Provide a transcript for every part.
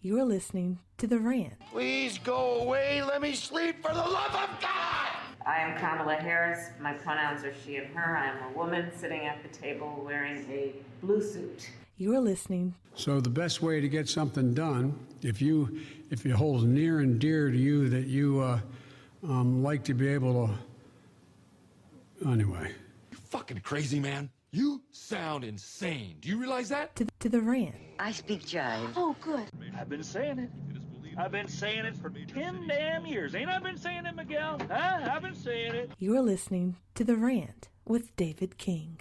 You're listening to The Rant. Please go away. Let me sleep for the love of God. I am Kamala Harris. My pronouns are she and her. I am a woman sitting at the table wearing a blue suit. You're listening. So the best way to get something done, if it holds near and dear to you that you like to be able to, anyway. You fucking crazy, man. You sound insane. Do you realize that? To the Rant. I speak jive. Oh, good. I've been saying it. I've been saying it for 10 damn years. Ain't I been saying it, Miguel? Huh? I've been saying it. You're listening to The Rant with David King.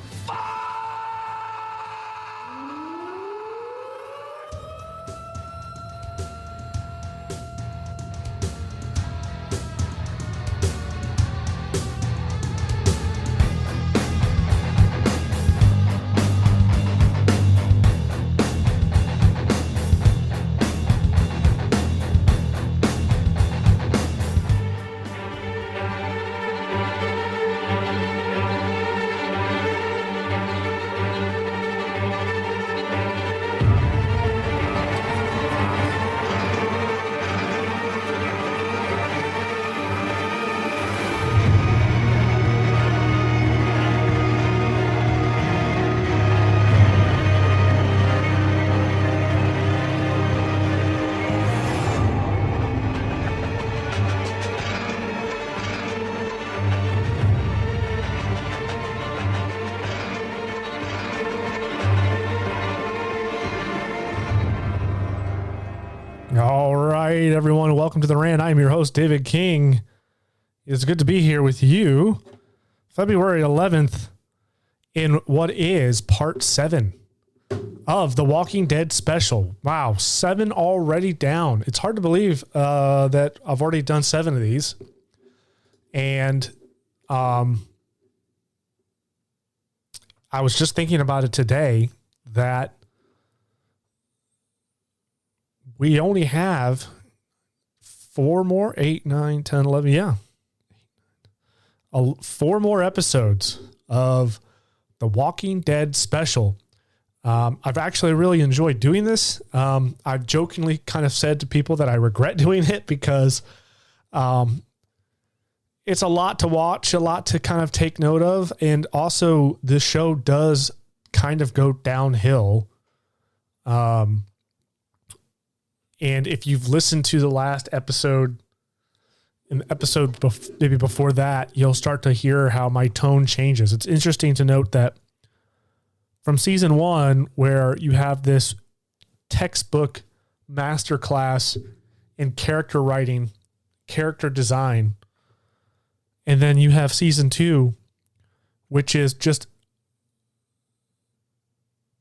All right, everyone. Welcome to The Rant. I'm your host, David King. It's good to be here with you. February 11th in what is part 7 of the Walking Dead special. Wow, 7 already down. It's hard to believe that I've already done 7 of these. And I was just thinking about it today that we only have 4 more, 8, 9, 10, 11. Yeah. 4 more episodes of the Walking Dead special. I've actually really enjoyed doing this. I've jokingly kind of said to people that I regret doing it because it's a lot to watch, a lot to kind of take note of. And also this show does kind of go downhill. And if you've listened to the last episode, and the episode maybe before that, you'll start to hear how my tone changes. It's interesting to note that from season 1, where you have this textbook masterclass in character writing, character design, and then you have season 2, which is just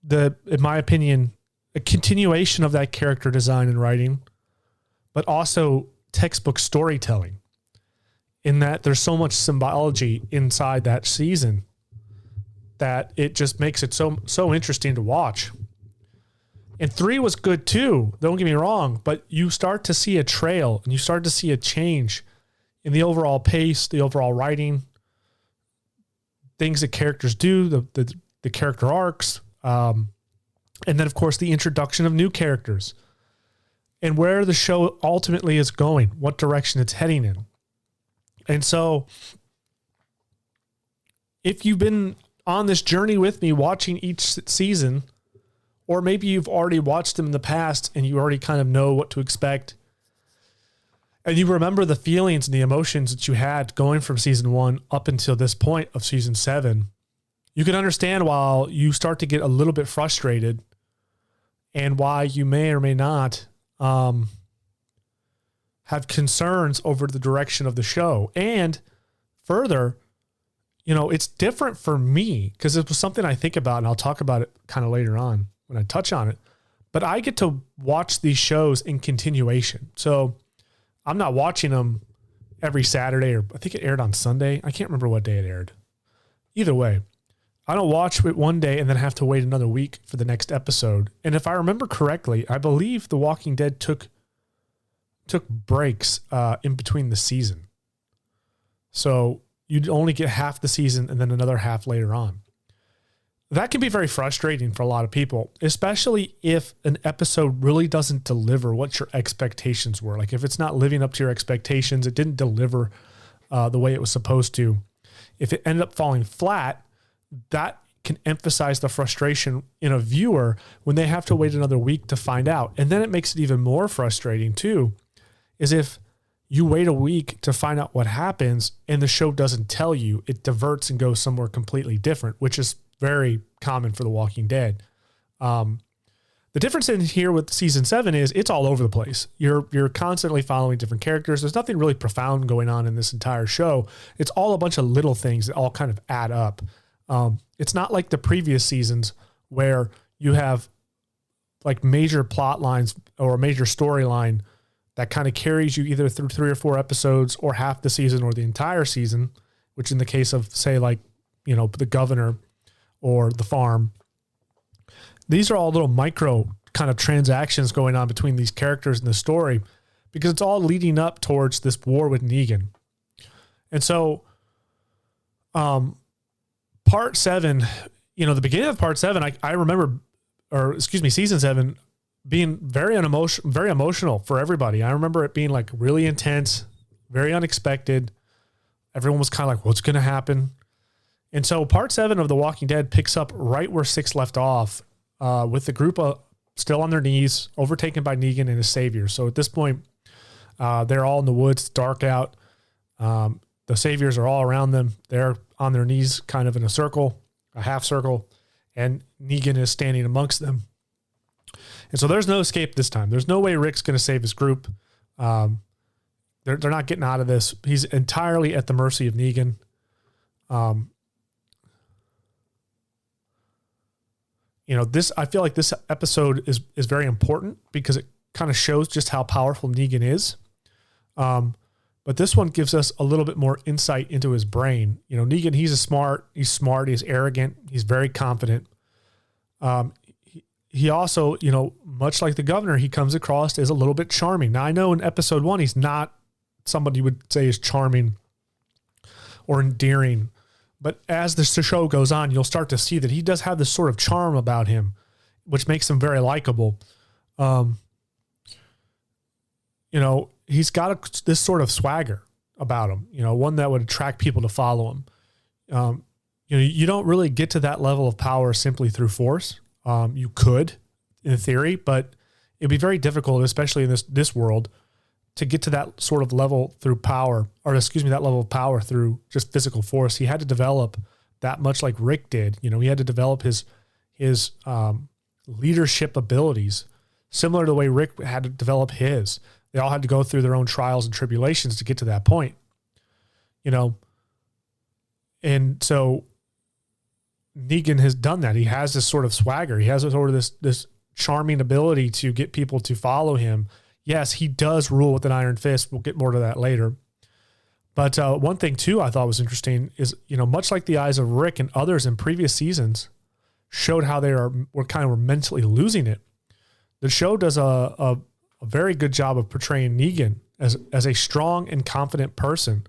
in my opinion, a continuation of that character design and writing, but also textbook storytelling, in that there's so much symbology inside that season that it just makes it so interesting to watch. And 3 was good too, don't get me wrong, but you start to see a trail and you start to see a change in the overall pace, the overall writing, things that characters do, the character arcs, and then, of course, the introduction of new characters and where the show ultimately is going, what direction it's heading in. And so if you've been on this journey with me watching each season, or maybe you've already watched them in the past and you already kind of know what to expect, and you remember the feelings and the emotions that you had going from season 1 up until this point of season 7, you can understand why you start to get a little bit frustrated and why you may or may not have concerns over the direction of the show. And further, it's different for me because it was something I think about, and I'll talk about it kind of later on when I touch on it. But I get to watch these shows in continuation. So I'm not watching them every Saturday, or I think it aired on Sunday. I can't remember what day it aired. Either way, I don't watch it one day and then have to wait another week for the next episode. And if I remember correctly, I believe The Walking Dead took breaks in between the season. So you'd only get half the season and then another half later on. that can be very frustrating for a lot of people, especially if an episode really doesn't deliver what your expectations were. Like if it's not living up to your expectations, it didn't deliver the way it was supposed to. If it ended up falling flat, that can emphasize the frustration in a viewer when they have to wait another week to find out. And then it makes it even more frustrating too, is if you wait a week to find out what happens and the show doesn't tell you, it diverts and goes somewhere completely different, which is very common for The Walking Dead. The difference in here with season 7 is it's all over the place. You're constantly following different characters. There's nothing really profound going on in this entire show. It's all a bunch of little things that all kind of add up. It's not like the previous seasons where you have like major plot lines or a major storyline that kind of carries you either through 3 or 4 episodes or half the season or the entire season, which in the case of, say, like, you know, the governor or the farm, these are all little micro kind of transactions going on between these characters in the story because it's all leading up towards this war with Negan. And so, part 7, you know, the beginning of part 7, I remember, season 7 being very emotional for everybody. I remember it being like really intense, very unexpected. Everyone was kind of like, what's going to happen? And so part 7 of The Walking Dead picks up right where 6 left off, with the group still on their knees, overtaken by Negan and his saviors. So at this point, they're all in the woods, dark out. The saviors are all around them. They're on their knees, kind of in a circle, a half circle, and Negan is standing amongst them. And so there's no escape this time. There's no way Rick's going to save his group. They're not getting out of this. He's entirely at the mercy of Negan. You know, I feel like this episode is very important because it kind of shows just how powerful Negan is. But this one gives us a little bit more insight into his brain. You know, Negan, he's smart, he's arrogant, he's very confident. He also, you know, much like the governor, he comes across as a little bit charming. Now, I know in episode 1, he's not somebody you would say is charming or endearing. But as the show goes on, you'll start to see that he does have this sort of charm about him, which makes him very likable. You know, he's got this sort of swagger about him, you know, one that would attract people to follow him. You know, you don't really get to that level of power simply through force. You could, in theory, but it'd be very difficult, especially in this world, to get to that sort of level through power, that level of power through just physical force. He had to develop that much like Rick did. You know, he had to develop his leadership abilities, similar to the way Rick had to develop his. They all had to go through their own trials and tribulations to get to that point, you know? And so Negan has done that. He has this sort of swagger. He has a sort of this charming ability to get people to follow him. Yes, he does rule with an iron fist. We'll get more to that later. But one thing too I thought was interesting is, you know, much like the eyes of Rick and others in previous seasons showed how they were mentally losing it. The show does a very good job of portraying Negan as a strong and confident person,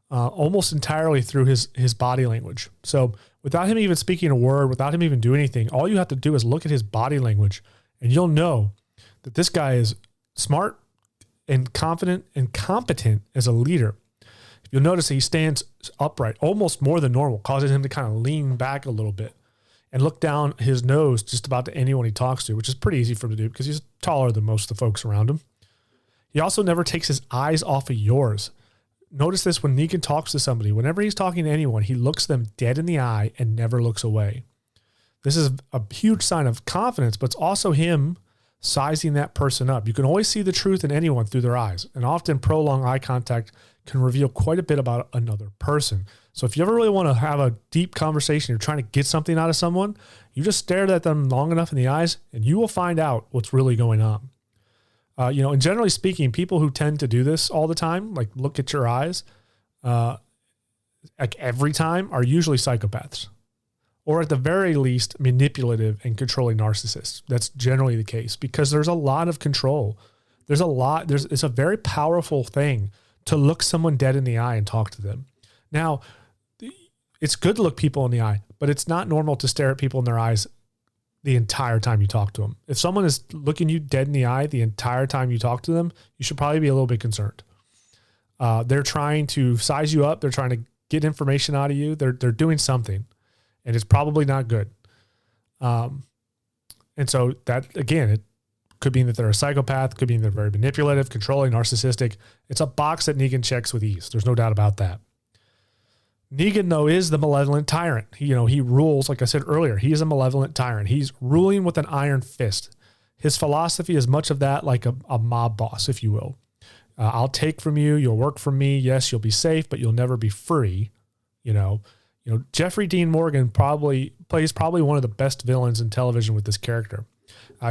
almost entirely through his body language. So without him even speaking a word, without him even doing anything, all you have to do is look at his body language and you'll know that this guy is smart and confident and competent as a leader. You'll notice that he stands upright almost more than normal, causing him to kind of lean back a little bit and look down his nose just about to anyone he talks to, which is pretty easy for him to do because he's taller than most of the folks around him. He also never takes his eyes off of yours. Notice this when Negan talks to somebody. Whenever he's talking to anyone, he looks them dead in the eye and never looks away. This is a huge sign of confidence, but it's also him sizing that person up. You can always see the truth in anyone through their eyes, and often prolonged eye contact can reveal quite a bit about another person. So if you ever really want to have a deep conversation, you're trying to get something out of someone, you just stare at them long enough in the eyes and you will find out what's really going on. You know, and generally speaking, people who tend to do this all the time, like look at your eyes, like every time, are usually psychopaths, or at the very least manipulative and controlling narcissists. That's generally the case because there's a lot of control. It's a very powerful thing to look someone dead in the eye and talk to them. Now, it's good to look people in the eye, but it's not normal to stare at people in their eyes the entire time you talk to them. If someone is looking you dead in the eye the entire time you talk to them, you should probably be a little bit concerned. They're trying to size you up. They're trying to get information out of you. They're doing something, and it's probably not good. And so that, again, it could mean that they're a psychopath, could mean they're very manipulative, controlling, narcissistic. It's a box that Negan checks with ease. There's no doubt about that. Negan, though, is the malevolent tyrant. He rules, like I said earlier, he is a malevolent tyrant. He's ruling with an iron fist. His philosophy is much of that like a mob boss, if you will. I'll take from you, you'll work for me. Yes, you'll be safe, but you'll never be free. Jeffrey Dean Morgan plays one of the best villains in television with this character.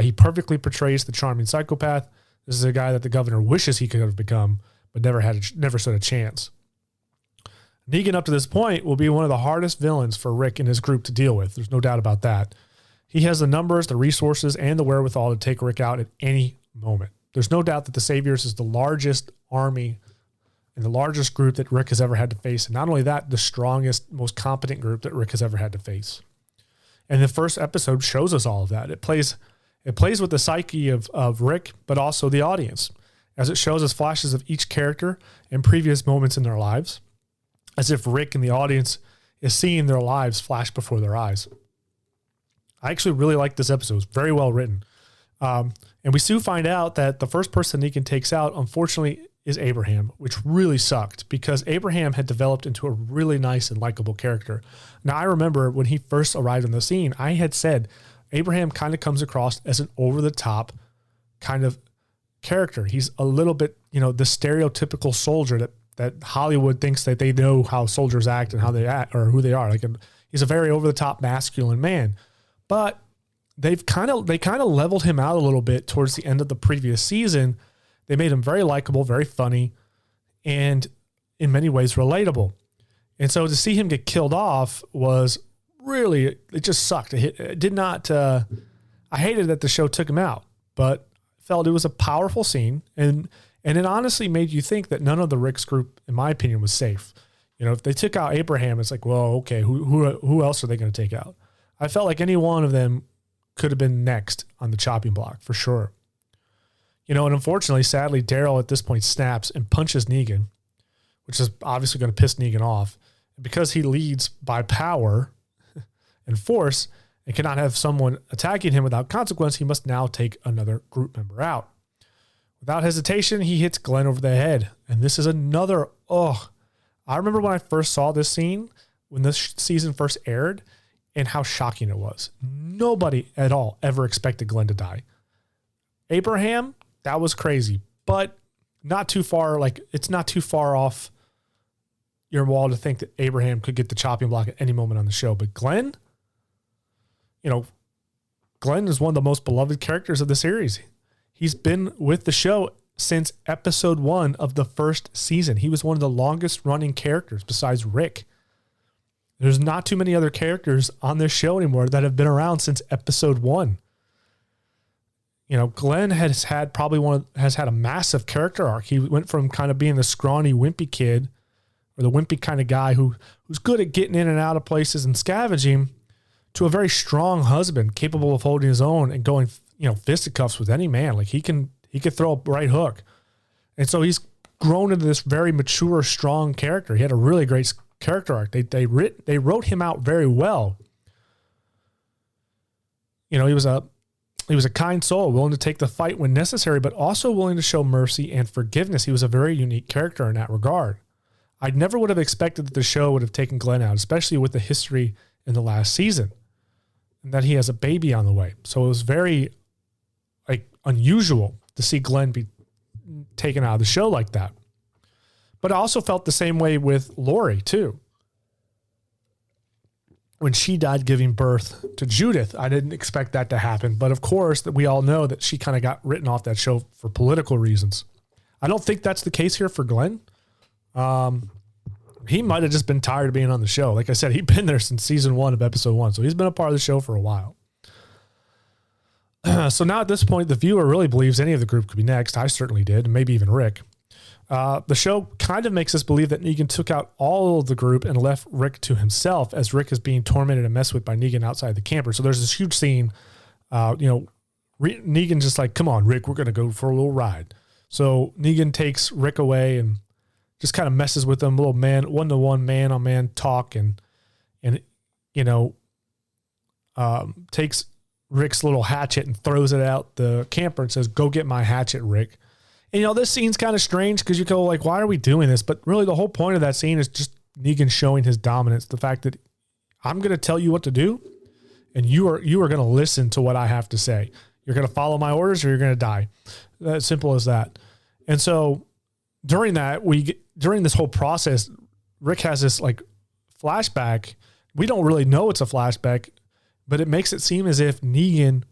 He perfectly portrays the charming psychopath. This is a guy that the governor wishes he could have become, but never stood a chance. Negan, up to this point, will be one of the hardest villains for Rick and his group to deal with. There's no doubt about that. He has the numbers, the resources, and the wherewithal to take Rick out at any moment. There's no doubt that the Saviors is the largest army and the largest group that Rick has ever had to face. And not only that, the strongest, most competent group that Rick has ever had to face. And the first episode shows us all of that. It plays with the psyche of Rick, but also the audience, as it shows us flashes of each character and previous moments in their lives, as if Rick and the audience is seeing their lives flash before their eyes. I actually really like this episode. It's very well written. And we soon find out that the first person Negan takes out, unfortunately, is Abraham, which really sucked because Abraham had developed into a really nice and likable character. Now, I remember when he first arrived on the scene, I had said Abraham kind of comes across as an over-the-top kind of character. He's a little bit, the stereotypical soldier that Hollywood thinks that they know how soldiers act and how they act or who they are. He's a very over-the-top masculine man. But they kind of leveled him out a little bit towards the end of the previous season. They made him very likable, very funny, and in many ways relatable. And so to see him get killed off was really, it just sucked. It did not, I hated that the show took him out, but felt it was a powerful scene. And it honestly made you think that none of the Rick's group, in my opinion, was safe. If they took out Abraham, it's like, well, okay, who else are they going to take out? I felt like any one of them could have been next on the chopping block for sure. And unfortunately, sadly, Daryl at this point snaps and punches Negan, which is obviously going to piss Negan off. And because he leads by power and force and cannot have someone attacking him without consequence, he must now take another group member out. Without hesitation, he hits Glenn over the head. And this is another, I remember when I first saw this scene, when this season first aired, and how shocking it was. Nobody at all ever expected Glenn to die. Abraham, that was crazy, but not too far. It's not too far off your wall to think that Abraham could get the chopping block at any moment on the show. But Glenn, Glenn is one of the most beloved characters of the series. He's been with the show since episode 1 of the first season. He was one of the longest running characters besides Rick. There's not too many other characters on this show anymore that have been around since episode 1. Glenn has had a massive character arc. He went from kind of being the scrawny, wimpy kid, or the wimpy kind of guy who's good at getting in and out of places and scavenging, to a very strong husband capable of holding his own and going, fisticuffs with any man. He could throw a right hook. And so he's grown into this very mature, strong character. He had a really great character arc. They wrote him out very well. He was a kind soul, willing to take the fight when necessary, but also willing to show mercy and forgiveness. He was a very unique character in that regard. I never would have expected that the show would have taken Glenn out, especially with the history in the last season, and that he has a baby on the way. So it was very unusual to see Glenn be taken out of the show like that. But I also felt the same way with Lori too. When she died giving birth to Judith, I didn't expect that to happen. But of course, that we all know that she kind of got written off that show for political reasons. I don't think that's the case here for Glenn. He might have just been tired of being on the show. Like I said, he'd been there since season 1 of episode 1. So he's been a part of the show for a while. So now at this point, the viewer really believes any of the group could be next. I certainly did, and maybe even Rick. The show kind of makes us believe that Negan took out all of the group and left Rick to himself as Rick is being tormented and messed with by Negan outside the camper. So there's this huge scene, Negan's just like, come on, Rick, we're going to go for a little ride. So Negan takes Rick away and just kind of messes with him, little one-to-one man-on-man talk and takes Rick's little hatchet and throws it out the camper and says, go get my hatchet, Rick. And, this scene's kind of strange because you go like, why are we doing this? But really the whole point of that scene is just Negan showing his dominance. The fact that I'm going to tell you what to do and you are going to listen to what I have to say. You're going to follow my orders or you're going to die. As simple as that. And so during this whole process, Rick has this like flashback. We don't really know it's a flashback, but it makes it seem as if Negan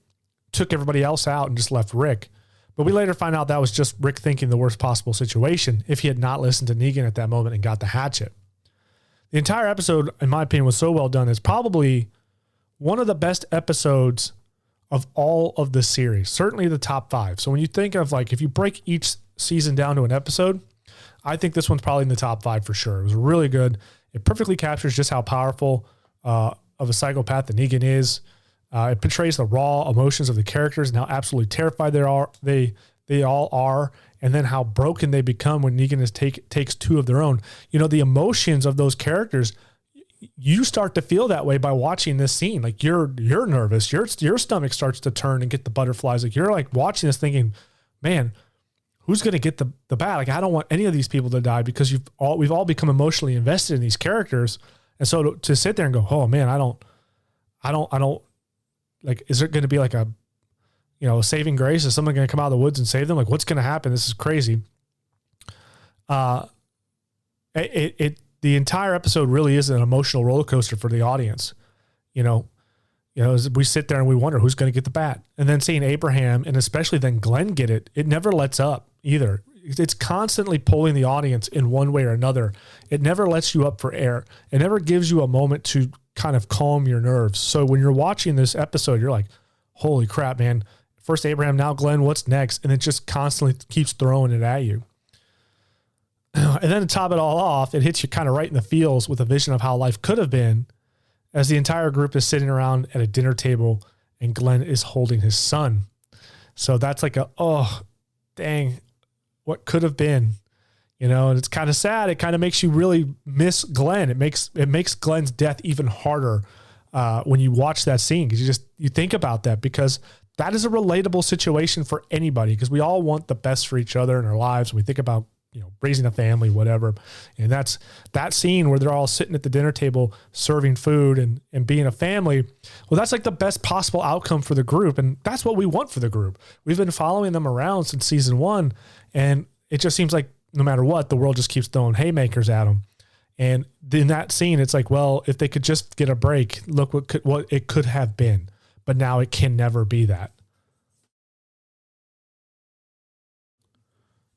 took everybody else out and just left Rick. But we later find out that was just Rick thinking the worst possible situation if he had not listened to Negan at that moment and got the hatchet. The entire episode, in my opinion, was so well done. It's probably one of the best episodes of all of the series, certainly the top 5. So when you think of like, if you break each season down to an episode, I think this one's probably in the top 5 for sure. It was really good. It perfectly captures just how powerful of a psychopath that Negan is. It portrays the raw emotions of the characters and how absolutely terrified they all are, and then how broken they become when Negan takes 2 of their own. The emotions of those characters, you start to feel that way by watching this scene. Like you're nervous, your stomach starts to turn and get the butterflies. Like you're like watching this thinking, man, who's going to get the bat? Like I don't want any of these people to die because we've all become emotionally invested in these characters. And so to sit there and go, oh man, I don't like, is there going to be like a saving grace? Is someone going to come out of the woods and save them? Like what's going to happen? This is crazy. The entire episode really is an emotional roller coaster for the audience. As we sit there and we wonder who's going to get the bat, and then seeing Abraham and especially then Glenn get it, it never lets up either. It's constantly pulling the audience in one way or another. It never lets you up for air. It never gives you a moment to kind of calm your nerves. So when you're watching this episode, you're like, holy crap, man. First Abraham, now Glenn, what's next? And it just constantly keeps throwing it at you. And then to top it all off, it hits you kind of right in the feels with a vision of how life could have been as the entire group is sitting around at a dinner table and Glenn is holding his son. So that's like oh, dang, what could have been, and it's kind of sad. It kind of makes you really miss Glenn. It makes Glenn's death even harder when you watch that scene, because you think about that, because that is a relatable situation for anybody, because we all want the best for each other in our lives. We think about raising a family, whatever. And that's that scene where they're all sitting at the dinner table, serving food and being a family. Well, that's like the best possible outcome for the group. And that's what we want for the group. We've been following them around since season 1. And it just seems like no matter what, the world just keeps throwing haymakers at them. And in that scene, it's like, well, if they could just get a break, look what it could have been, but now it can never be that.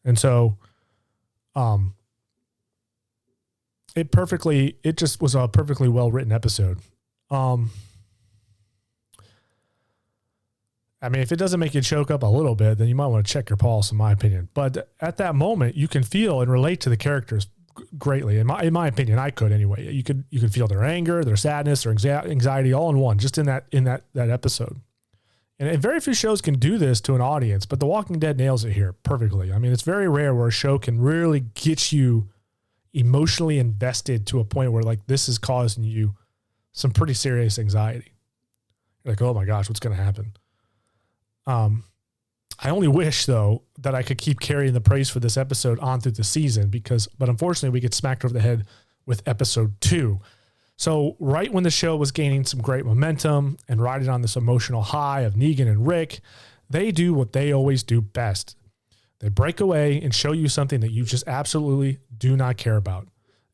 And so, it just was a perfectly well-written episode. I mean, if it doesn't make you choke up a little bit, then you might want to check your pulse, in my opinion. But at that moment, you can feel and relate to the characters greatly. In my opinion, I could anyway. You could feel their anger, their sadness, their anxiety, all in one, just in that episode. And very few shows can do this to an audience, but The Walking Dead nails it here perfectly. I mean, it's very rare where a show can really get you emotionally invested to a point where like this is causing you some pretty serious anxiety. You're like, oh my gosh, what's going to happen? I only wish though that I could keep carrying the praise for this episode on through the season, but unfortunately we get smacked over the head with episode 2. So right when the show was gaining some great momentum and riding on this emotional high of Negan and Rick, they do what they always do best. They break away and show you something that you just absolutely do not care about.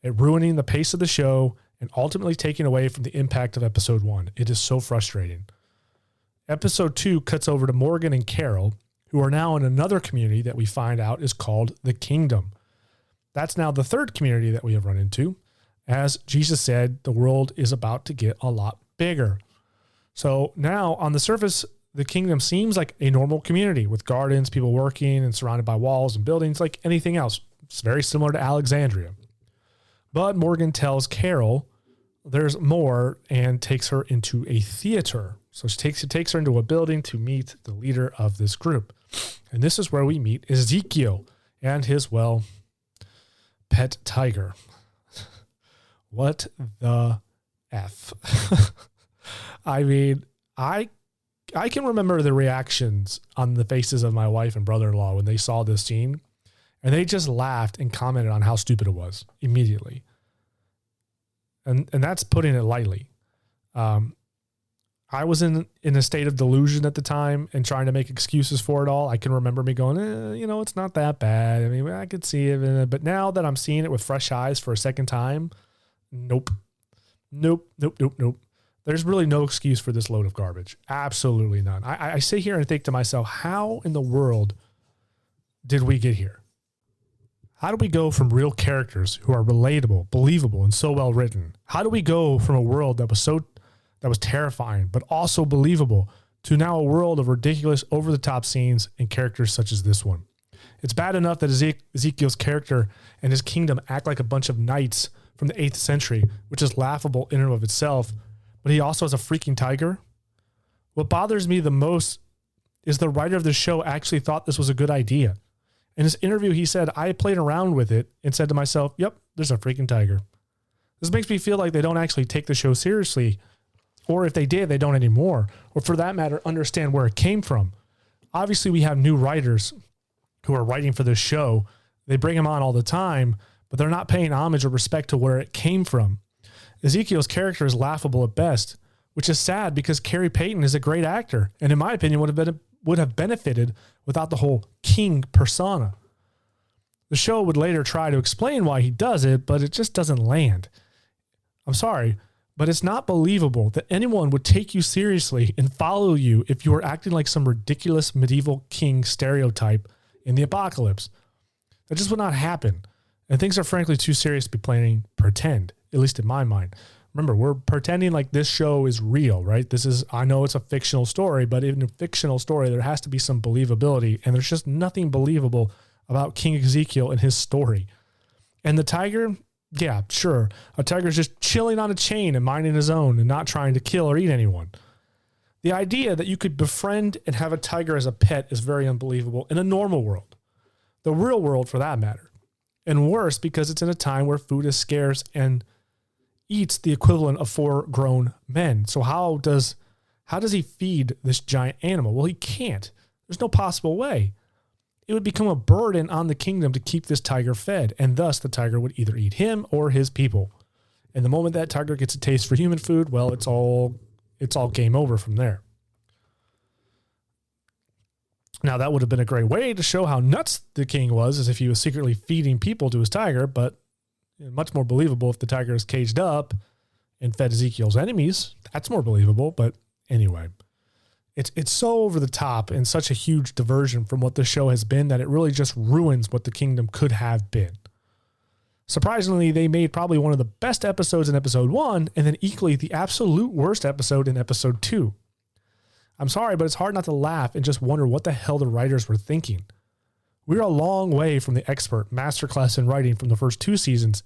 It ruining the pace of the show and ultimately taking away from the impact of episode 1. It is so frustrating. Episode 2 cuts over to Morgan and Carol, who are now in another community that we find out is called the Kingdom. That's now the third community that we have run into. As Jesus said, the world is about to get a lot bigger. So now on the surface, the Kingdom seems like a normal community with gardens, people working and surrounded by walls and buildings like anything else. It's very similar to Alexandria. But Morgan tells Carol there's more and takes her into a theater. So she takes her into a building to meet the leader of this group. And this is where we meet Ezekiel and his, well, pet tiger. What the F? I mean, I can remember the reactions on the faces of my wife and brother-in-law when they saw this scene, and they just laughed and commented on how stupid it was immediately. And that's putting it lightly. I was in a state of delusion at the time and trying to make excuses for it all. I can remember me going, it's not that bad. I mean, I could see it. But now that I'm seeing it with fresh eyes for a second time, nope. There's really no excuse for this load of garbage. Absolutely none. I sit here and think to myself, how in the world did we get here? How do we go from real characters who are relatable, believable, and so well written? How do we go from a world that was terrifying, but also believable, to now a world of ridiculous, over-the-top scenes and characters such as this one? It's bad enough that Ezekiel's character and his kingdom act like a bunch of knights from the 8th century, which is laughable in and of itself, but he also has a freaking tiger. What bothers me the most is the writer of the show actually thought this was a good idea. In his interview, he said, I played around with it and said to myself, yep, there's a freaking tiger. This makes me feel like they don't actually take the show seriously, or if they did, they don't anymore, or for that matter, understand where it came from. Obviously, we have new writers who are writing for this show. They bring them on all the time, but they're not paying homage or respect to where it came from. Ezekiel's character is laughable at best, which is sad because Carrie Payton is a great actor, and in my opinion would have benefited without the whole king persona. The show would later try to explain why he does it, but it just doesn't land. I'm sorry, but it's not believable that anyone would take you seriously and follow you if you were acting like some ridiculous medieval king stereotype in the apocalypse. That just would not happen. And things are frankly too serious to be playing pretend, at least in my mind. Remember, we're pretending like this show is real, right? I know it's a fictional story, but in a fictional story, there has to be some believability, and there's just nothing believable about King Ezekiel and his story. And the tiger, yeah, sure. A tiger's just chilling on a chain and minding his own and not trying to kill or eat anyone. The idea that you could befriend and have a tiger as a pet is very unbelievable in a normal world. The real world, for that matter. And worse, because it's in a time where food is scarce and eats the equivalent of 4 grown men. So how does he feed this giant animal? Well, he can't. There's no possible way. It would become a burden on the kingdom to keep this tiger fed, and thus the tiger would either eat him or his people. And the moment that tiger gets a taste for human food, well, it's all game over from there. Now, that would have been a great way to show how nuts the king was, as if he was secretly feeding people to his tiger, but much more believable if the tiger is caged up and fed Ezekiel's enemies. That's more believable. But anyway, it's so over the top and such a huge diversion from what the show has been that it really just ruins what the kingdom could have been. Surprisingly, they made probably one of the best episodes in episode 1 and then equally the absolute worst episode in episode 2. I'm sorry, but it's hard not to laugh and just wonder what the hell the writers were thinking. We're a long way from the expert masterclass in writing from the first 2 seasons.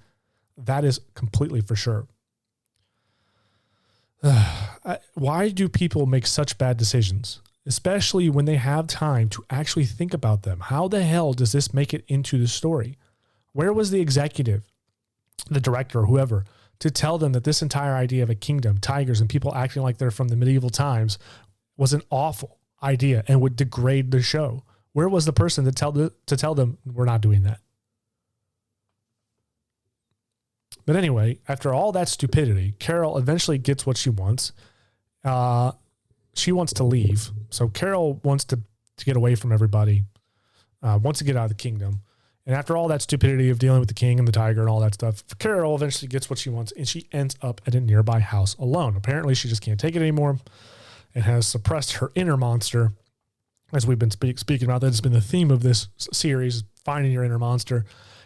That is completely for sure. Why do people make such bad decisions, especially when they have time to actually think about them? How the hell does this make it into the story? Where was the executive, the director, or whoever, to tell them that this entire idea of a kingdom, tigers, and people acting like they're from the medieval times was an awful idea and would degrade the show? Where was the person to tell them we're not doing that? But anyway, after all that stupidity, Carol eventually gets what she wants. She wants to leave. So Carol wants to get away from everybody, wants to get out of the kingdom. And after all that stupidity of dealing with the king and the tiger and all that stuff, Carol eventually gets what she wants, and she ends up at a nearby house alone. Apparently, she just can't take it anymore and has suppressed her inner monster. As we've been speaking about, that's been the theme of this series, finding your inner monster,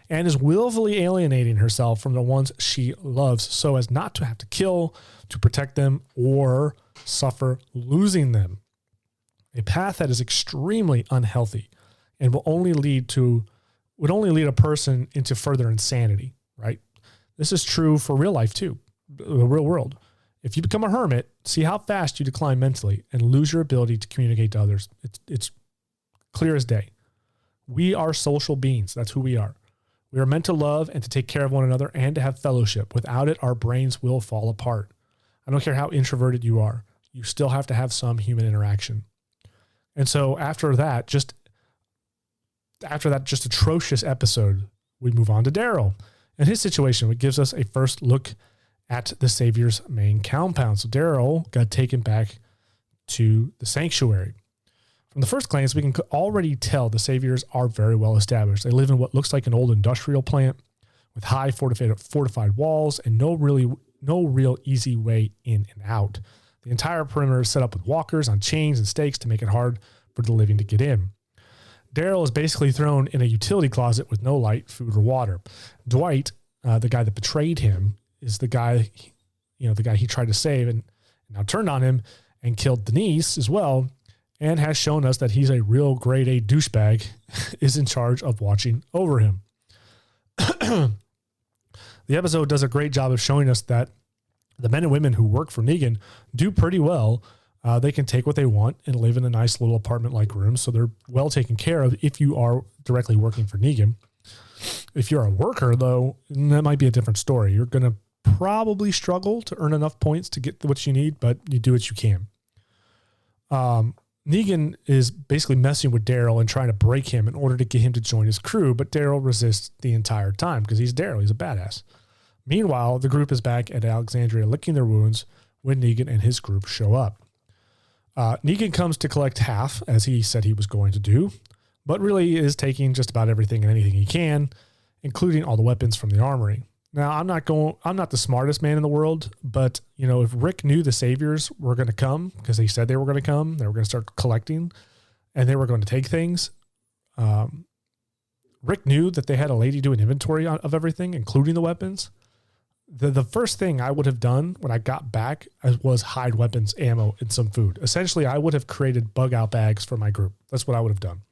and is willfully alienating herself from the ones she loves so as not to have to kill, to protect them, or suffer losing them. A path that is extremely unhealthy and will only lead to would only lead a person into further insanity, right? This is true for real life too, the real world. If you become a hermit, see how fast you decline mentally and lose your ability to communicate to others. It's clear as day. We are social beings. That's who we are. We are meant to love and to take care of one another and to have fellowship. Without it, our brains will fall apart. I don't care how introverted you are. You still have to have some human interaction. And so after that just atrocious episode, we move on to Daryl and his situation, which gives us a first look at the Savior's main compound. So Daryl got taken back to the sanctuary. From the first glance, we can already tell the Saviors are very well established. They live in what looks like an old industrial plant with high fortified walls and no real easy way in and out. The entire perimeter is set up with walkers on chains and stakes to make it hard for the living to get in. Daryl is basically thrown in a utility closet with no light, food, or water. Dwight, the guy that betrayed him, is the guy he tried to save and now turned on him and killed Denise as well, and has shown us that he's a real grade A douchebag, is in charge of watching over him. The episode does a great job of showing us that the men and women who work for Negan do pretty well. They can take what they want and live in a nice little apartment-like room, so they're well taken care of if you are directly working for Negan. If you're a worker, though, that might be a different story. You're going to probably struggle to earn enough points to get what you need, but you do what you can. Negan is basically messing with Daryl and trying to break him in order to get him to join his crew, but Daryl resists the entire time because he's Daryl. He's a badass. Meanwhile, the group is back at Alexandria licking their wounds when Negan and his group show up. Negan comes to collect half, as he said he was going to do, but really is taking just about everything and anything he can, including all the weapons from the armory. Now, I'm not the smartest man in the world, but if Rick knew the Saviors were going to come, because they said they were going to come, they were going to start collecting, and they were going to take things. Rick knew that they had a lady do an inventory of everything, including the weapons. The first thing I would have done when I got back was hide weapons, ammo, and some food. Essentially, I would have created bug out bags for my group. That's what I would have done.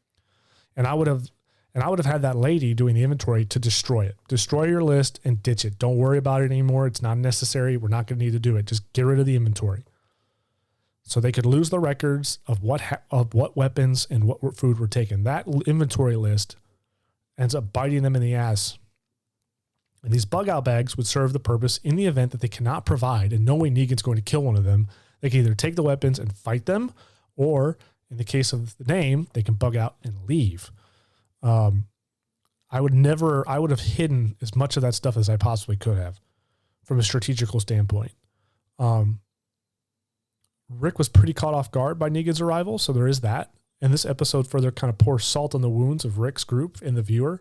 And I would have had that lady doing the inventory to destroy it. Destroy your list and ditch it. Don't worry about it anymore. It's not necessary. We're not going to need to do it. Just get rid of the inventory. So they could lose the records of what weapons and what food were taken. That inventory list ends up biting them in the ass. And these bug out bags would serve the purpose in the event that they cannot provide, and knowing Negan's going to kill one of them, they can either take the weapons and fight them, or in the case of the name, they can bug out and leave. I would have hidden as much of that stuff as I possibly could have from a strategical standpoint. Rick was pretty caught off guard by Negan's arrival, so there is that. And this episode further kind of pours salt on the wounds of Rick's group and the viewer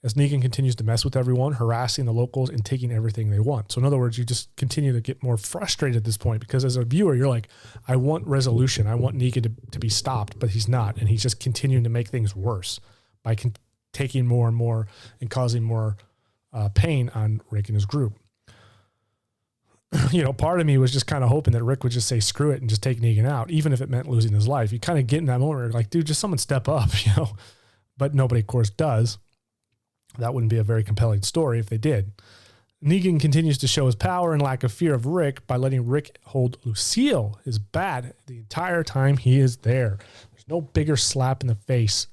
as Negan continues to mess with everyone, harassing the locals and taking everything they want. So in other words, you just continue to get more frustrated at this point because as a viewer, you're like, I want resolution. I want Negan to be stopped, but he's not. And he's just continuing to make things worse by taking more and more and causing more pain on Rick and his group. Part of me was just kind of hoping that Rick would just say, screw it and just take Negan out, even if it meant losing his life. You kind of get in that moment where you're like, dude, just someone step up, but nobody of course does. That wouldn't be a very compelling story if they did. Negan continues to show his power and lack of fear of Rick by letting Rick hold Lucille, his bat, the entire time he is there. There's no bigger slap in the face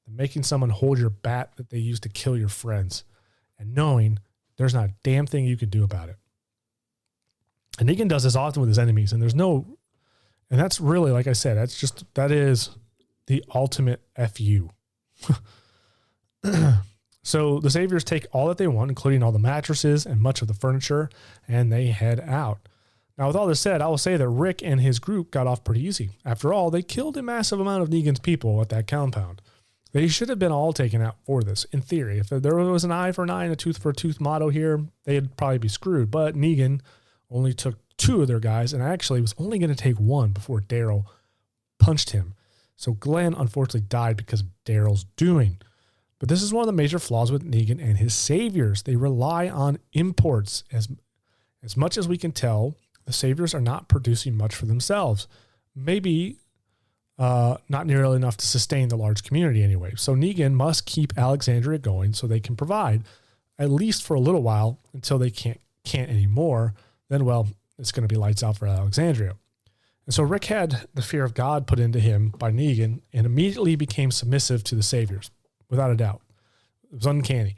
than making someone hold your bat that they used to kill your friends and knowing there's not a damn thing you could do about it. And Negan does this often with his enemies, and that's really, like I said, that is the ultimate FU. So the Saviors take all that they want, including all the mattresses and much of the furniture, and they head out. Now, with all this said, I will say that Rick and his group got off pretty easy. After all, they killed a massive amount of Negan's people at that compound. They should have been all taken out for this, in theory. If there was an eye for an eye and a tooth for a tooth motto here, they'd probably be screwed. But Negan only took 2 of their guys, and actually was only going to take 1 before Daryl punched him. So Glenn unfortunately died because of Daryl's doing. But this is one of the major flaws with Negan and his Saviors. They rely on imports. As much as we can tell, the Saviors are not producing much for themselves. Maybe not nearly enough to sustain the large community anyway. So Negan must keep Alexandria going so they can provide, at least for a little while, until they can't anymore. Then, well, it's going to be lights out for Alexandria. And so Rick had the fear of God put into him by Negan and immediately became submissive to the Saviors, without a doubt. It was uncanny.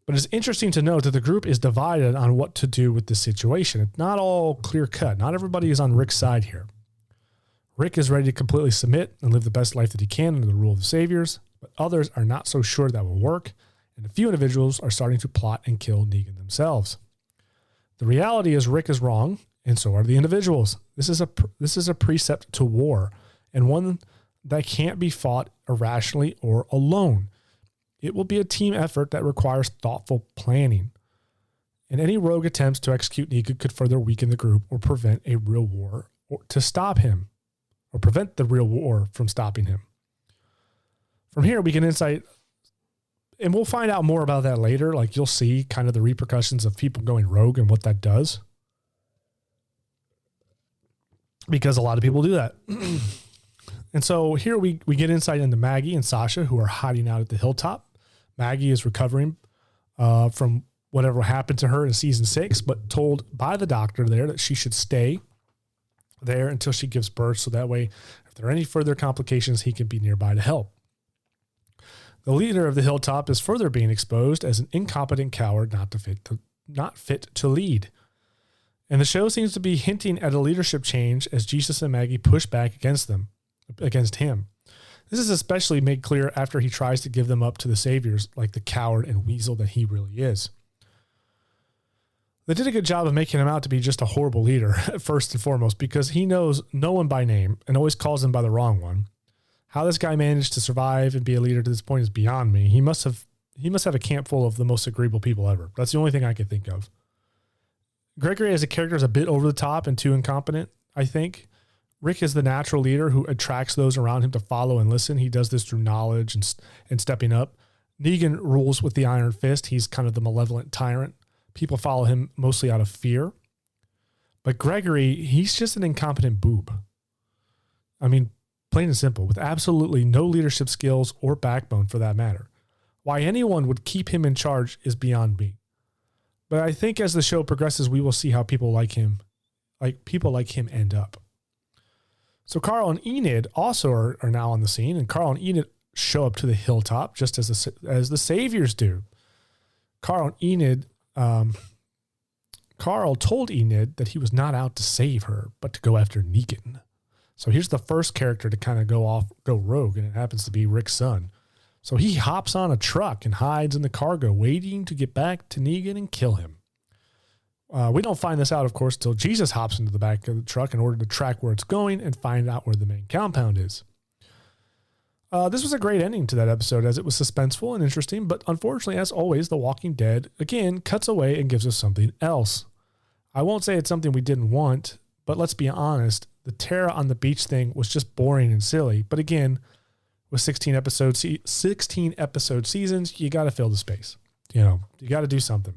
But it's interesting to note that the group is divided on what to do with this situation. It's not all clear cut. Not everybody is on Rick's side here. Rick is ready to completely submit and live the best life that he can under the rule of the Saviors, but others are not so sure that will work, and a few individuals are starting to plot and kill Negan themselves. The reality is Rick is wrong, and so are the individuals. This is a precept to war, and one that can't be fought irrationally or alone. It will be a team effort that requires thoughtful planning. And any rogue attempts to execute Negan could further weaken the group or prevent a real war to stop him, or prevent the real war from stopping him. From here, we get insight, and we'll find out more about that later. Like, you'll see kind of the repercussions of people going rogue and what that does. Because a lot of people do that. And so here we get insight into Maggie and Sasha, who are hiding out at the hilltop. Maggie is recovering from whatever happened to her in season 6, but told by the doctor there that she should stay there until she gives birth. So that way, if there are any further complications, he can be nearby to help. The leader of the hilltop is further being exposed as an incompetent coward not fit to lead. And the show seems to be hinting at a leadership change as Jesus and Maggie push back against him. This is especially made clear after he tries to give them up to the Saviors like the coward and weasel that he really is. They did a good job of making him out to be just a horrible leader, first and foremost, because he knows no one by name and always calls them by the wrong one. How this guy managed to survive and be a leader to this point is beyond me. He must have a camp full of the most agreeable people ever. That's the only thing I can think of. Gregory as a character is a bit over the top and too incompetent, I think. Rick is the natural leader who attracts those around him to follow and listen. He does this through knowledge and stepping up. Negan rules with the iron fist. He's kind of the malevolent tyrant. People follow him mostly out of fear. But Gregory, he's just an incompetent boob. I mean, plain and simple, with absolutely no leadership skills or backbone for that matter. Why anyone would keep him in charge is beyond me. But I think as the show progresses, we will see how people like him end up. So Carl and Enid also are now on the scene, and Carl and Enid show up to the hilltop just as the Saviors do. Carl told Enid that he was not out to save her, but to go after Negan. So here's the first character to kind of go rogue, and it happens to be Rick's son. So he hops on a truck and hides in the cargo, waiting to get back to Negan and kill him. We don't find this out, of course, until Jesus hops into the back of the truck in order to track where it's going and find out where the main compound is. This was a great ending to that episode as it was suspenseful and interesting, but unfortunately, as always, The Walking Dead, again, cuts away and gives us something else. I won't say it's something we didn't want, but let's be honest, the Tara on the beach thing was just boring and silly. But again, with 16 episode seasons, you got to fill the space. You got to do something.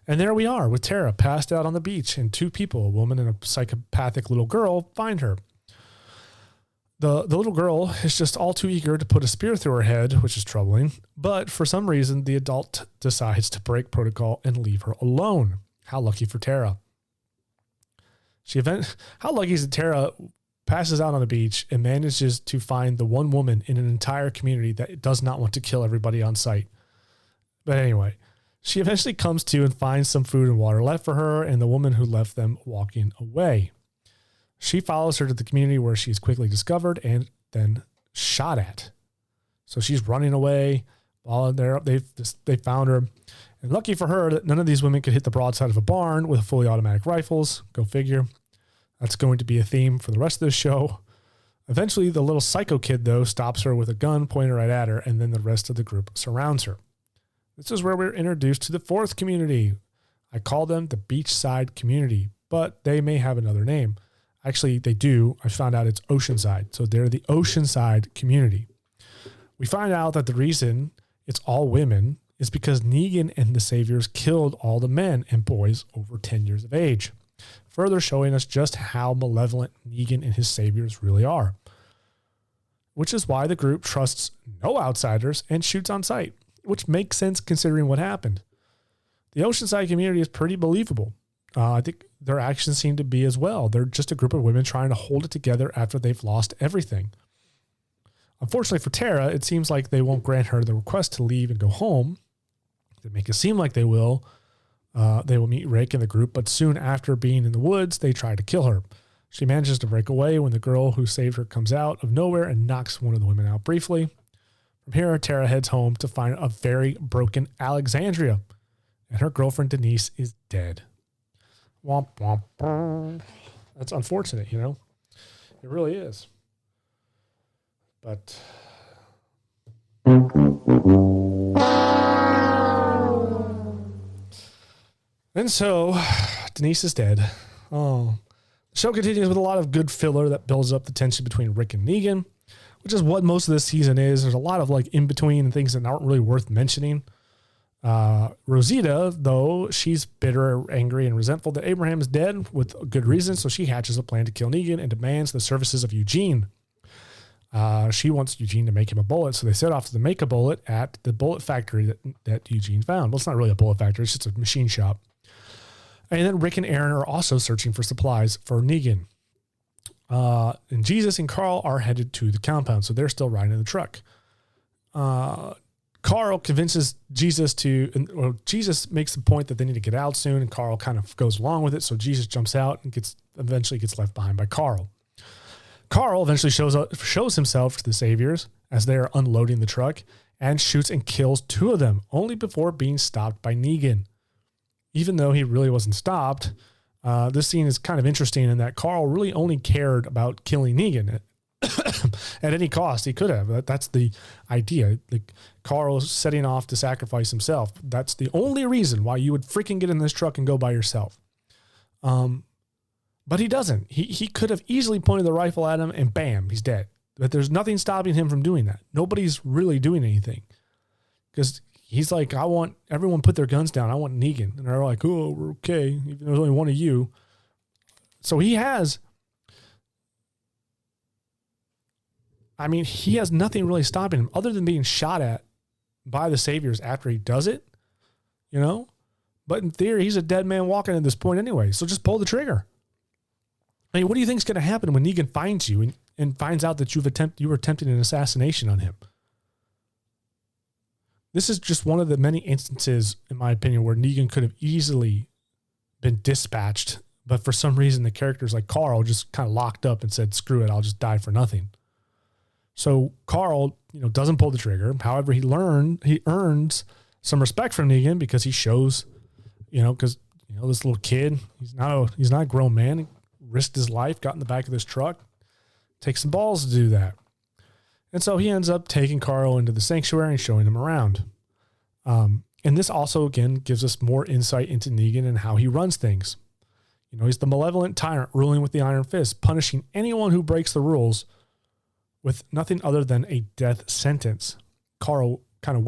And there we are with Tara passed out on the beach, and two people, a woman and a psychopathic little girl, find her. The little girl is just all too eager to put a spear through her head, which is troubling. But for some reason, the adult decides to break protocol and leave her alone. How lucky for Tara. How lucky is that Tara passes out on the beach and manages to find the one woman in an entire community that does not want to kill everybody on sight. But anyway, she eventually comes to and finds some food and water left for her and the woman who left them walking away. She follows her to the community where she's quickly discovered and then shot at. So she's running away. While they found her. And lucky for her that none of these women could hit the broadside of a barn with fully automatic rifles. Go figure. That's going to be a theme for the rest of the show. Eventually, the little psycho kid, though, stops her with a gun pointed right at her, and then the rest of the group surrounds her. This is where we're introduced to the fourth community. I call them the Beachside Community, but they may have another name. Actually, they do. I found out it's Oceanside. So they're the Oceanside Community. We find out that the reason it's all women is because Negan and the Saviors killed all the men and boys over 10 years of age, further showing us just how malevolent Negan and his Saviors really are. which is why the group trusts no outsiders and shoots on sight, which makes sense considering what happened. The Oceanside community is pretty believable. I think their actions seem to be as well. They're just a group of women trying to hold it together after they've lost everything. Unfortunately for Tara, it seems like they won't grant her the request to leave and go home. They make it seem like they will. They will meet Rick and the group, but soon after being in the woods, they try to kill her. She manages to break away when the girl who saved her comes out of nowhere and knocks one of the women out briefly. From here, Tara heads home to find a very broken Alexandria, and her girlfriend Denise is dead. Womp womp. That's unfortunate, you know? It really is. But and so Denise is dead. Oh, the show continues with a lot of good filler that builds up the tension between Rick and Negan, which is what most of this season is. There's a lot of like in between and things that aren't really worth mentioning. Rosita, though, she's bitter, angry, and resentful that Abraham is dead with good reason. So she hatches a plan to kill Negan and demands the services of Eugene. She wants Eugene to make him a bullet. So they set off to make a bullet at the bullet factory that Eugene found. Well, it's not really a bullet factory. It's just a machine shop. And then Rick and Aaron are also searching for supplies for Negan. And Jesus and Carl are headed to the compound. So they're still riding in the truck. Carl convinces Jesus Jesus makes the point that they need to get out soon, and Carl kind of goes along with it. So Jesus jumps out and eventually gets left behind by Carl. Carl eventually shows himself to the Saviors as they are unloading the truck and shoots and kills 2 of them, only before being stopped by Negan. Even though he really wasn't stopped, this scene is kind of interesting in that Carl really only cared about killing Negan at any cost. He could have. That's the idea. Like Carl's setting off to sacrifice himself. That's the only reason why you would freaking get in this truck and go by yourself. But he doesn't. He could have easily pointed the rifle at him and bam, he's dead. But there's nothing stopping him from doing that. Nobody's really doing anything. Because he's like, I want everyone put their guns down. I want Negan. And they're like, oh, we're okay. Even though there's only one of you. So he has nothing really stopping him other than being shot at by the Saviors after he does it, you know? But in theory, he's a dead man walking at this point anyway. So just pull the trigger. I mean, what do you think is going to happen when Negan finds you and finds out that you were attempting an assassination on him? This is just one of the many instances, in my opinion, where Negan could have easily been dispatched, but for some reason the characters like Carl just kind of locked up and said, screw it, I'll just die for nothing. So Carl, doesn't pull the trigger. However, he earns some respect from Negan because he shows, because this little kid, he's not a grown man. He risked his life, got in the back of this truck, takes some balls to do that. And so he ends up taking Carl into the sanctuary and showing him around. And this also, again, gives us more insight into Negan and how he runs things. He's the malevolent tyrant ruling with the iron fist, punishing anyone who breaks the rules with nothing other than a death sentence. Carl kind of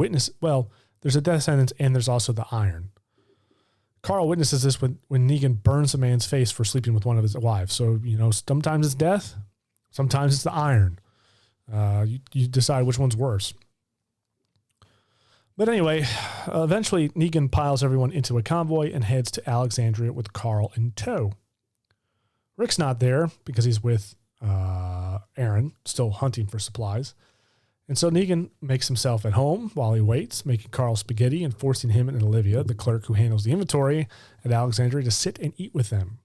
there's a death sentence and there's also the iron. Carl witnesses this when Negan burns a man's face for sleeping with one of his wives. So, sometimes it's death, sometimes it's the iron. You decide which one's worse. But anyway, eventually Negan piles everyone into a convoy and heads to Alexandria with Carl in tow. Rick's not there because he's with Aaron, still hunting for supplies. And so Negan makes himself at home while he waits, making Carl spaghetti and forcing him and Olivia, the clerk who handles the inventory at Alexandria, to sit and eat with them.